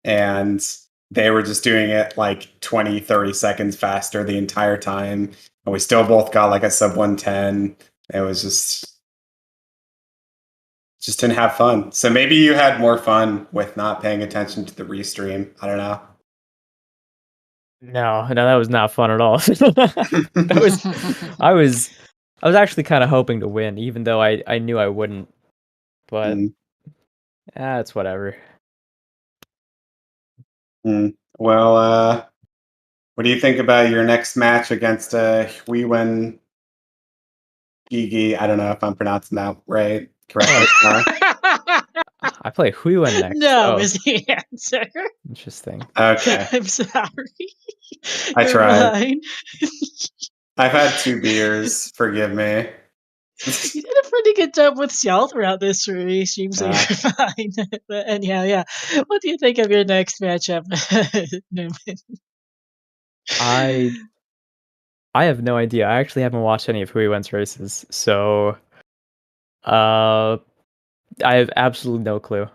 and they were just doing it like 20, 30 seconds faster the entire time, and we still both got like a sub 110. It was just didn't have fun. So maybe you had more fun with not paying attention to the restream. I don't know. No, that was not fun at all. That was I was I was actually kind of hoping to win even though I knew I wouldn't. But Mm, it's whatever. Well, what do you think about your next match against Huiwen Gigi? I don't know if I'm pronouncing that right correctly. I play Huiwen next. No, Oh, is the answer. interesting. Okay, I'm sorry. I You're tried. fine. I've had 2 beers. Forgive me. You did a pretty good job with Xiao throughout this stream, so you're Yeah. fine. But anyhow, yeah. What do you think of your next matchup, Newman? I I have no idea. I actually haven't watched any of Huiwen's races, so uh I have absolutely no clue.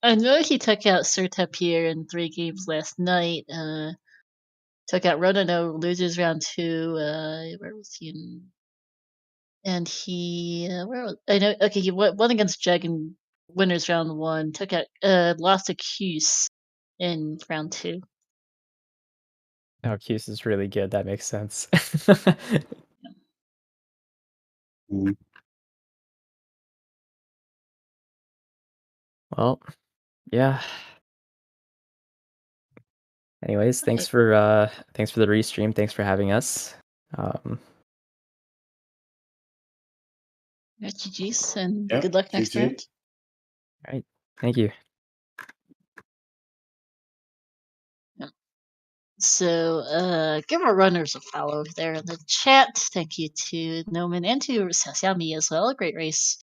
I know he took out Sir Tapir in 3 games last night. Took out Ronano, losers round 2. Where was he in? And he where was I know? Okay, he won against Jug in winners round 1. Took out lost to Cuse in round 2. Oh, Cuse is really good. That makes sense. Mm. Well, yeah. Anyways, Okay, thanks for the restream. Thanks for having us. Um, GG's and Yep. good luck next GG. round. all right. Thank you. So, give our runners a follow there in the chat. Thank you to Noman and to XiaoXiaMi as well. A great race.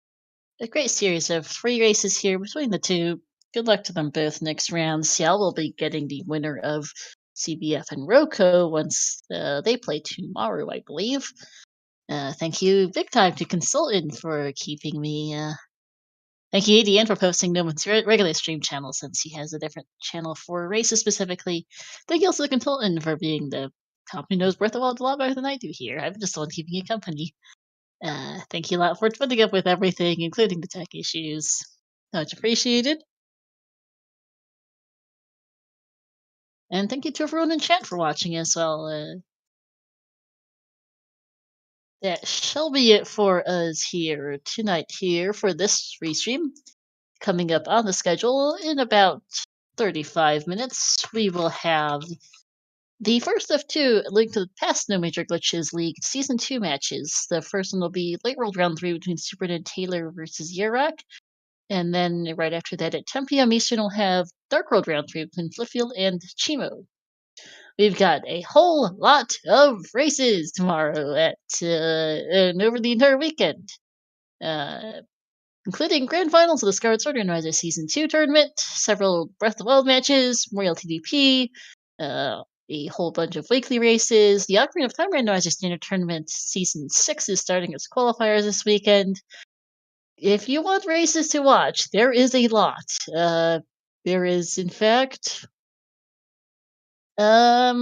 A great series of 3 races here between the two. Good luck to them both next round. Xiao will be getting the winner of CBF and Roko once they play tomorrow, I believe. Thank you big time to Consultant for keeping me. Thank you, ADN, for posting Noman's regular stream channel since he has a different channel for races specifically. Thank you also to Consultant for being the company knows Breath of the Wild a lot better than I do here. I'm just the one keeping you company. Thank you a lot for putting up with everything, including the tech issues. Much appreciated. And thank you to everyone in chat for watching as well. That shall be it for us here tonight here for this restream. Coming up on the schedule in about 35 minutes, we will have the first of 2 Link to the Past No Major Glitches League Season 2 matches. The first one will be Late World Round 3 between Super Ned Taylor versus Yerok. And then right after that at 10 p.m. Eastern, we'll have Dark World Round 3 between Flipfield and Chimo. We've got a whole lot of races tomorrow and over the entire weekend. Including grand finals of the Scarlet Sword Randomizer Season 2 tournament, several Breath of the Wild matches, Memorial TDP, a whole bunch of weekly races. The Ocarina of Time Randomizer Standard Tournament Season 6 is starting its qualifiers this weekend. If you want races to watch, there is a lot. There is, in fact, how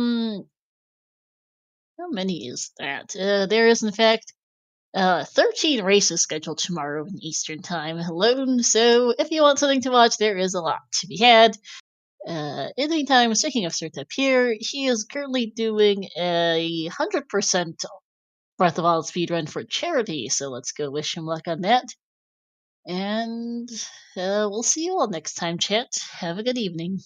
many is that? There is, in fact, 13 races scheduled tomorrow in Eastern Time alone, so if you want something to watch, there is a lot to be had. In the meantime, speaking of Sertep here, he is currently doing a 100% Breath of the Wild speedrun for charity, so let's go wish him luck on that. And we'll see you all next time, chat. Have a good evening.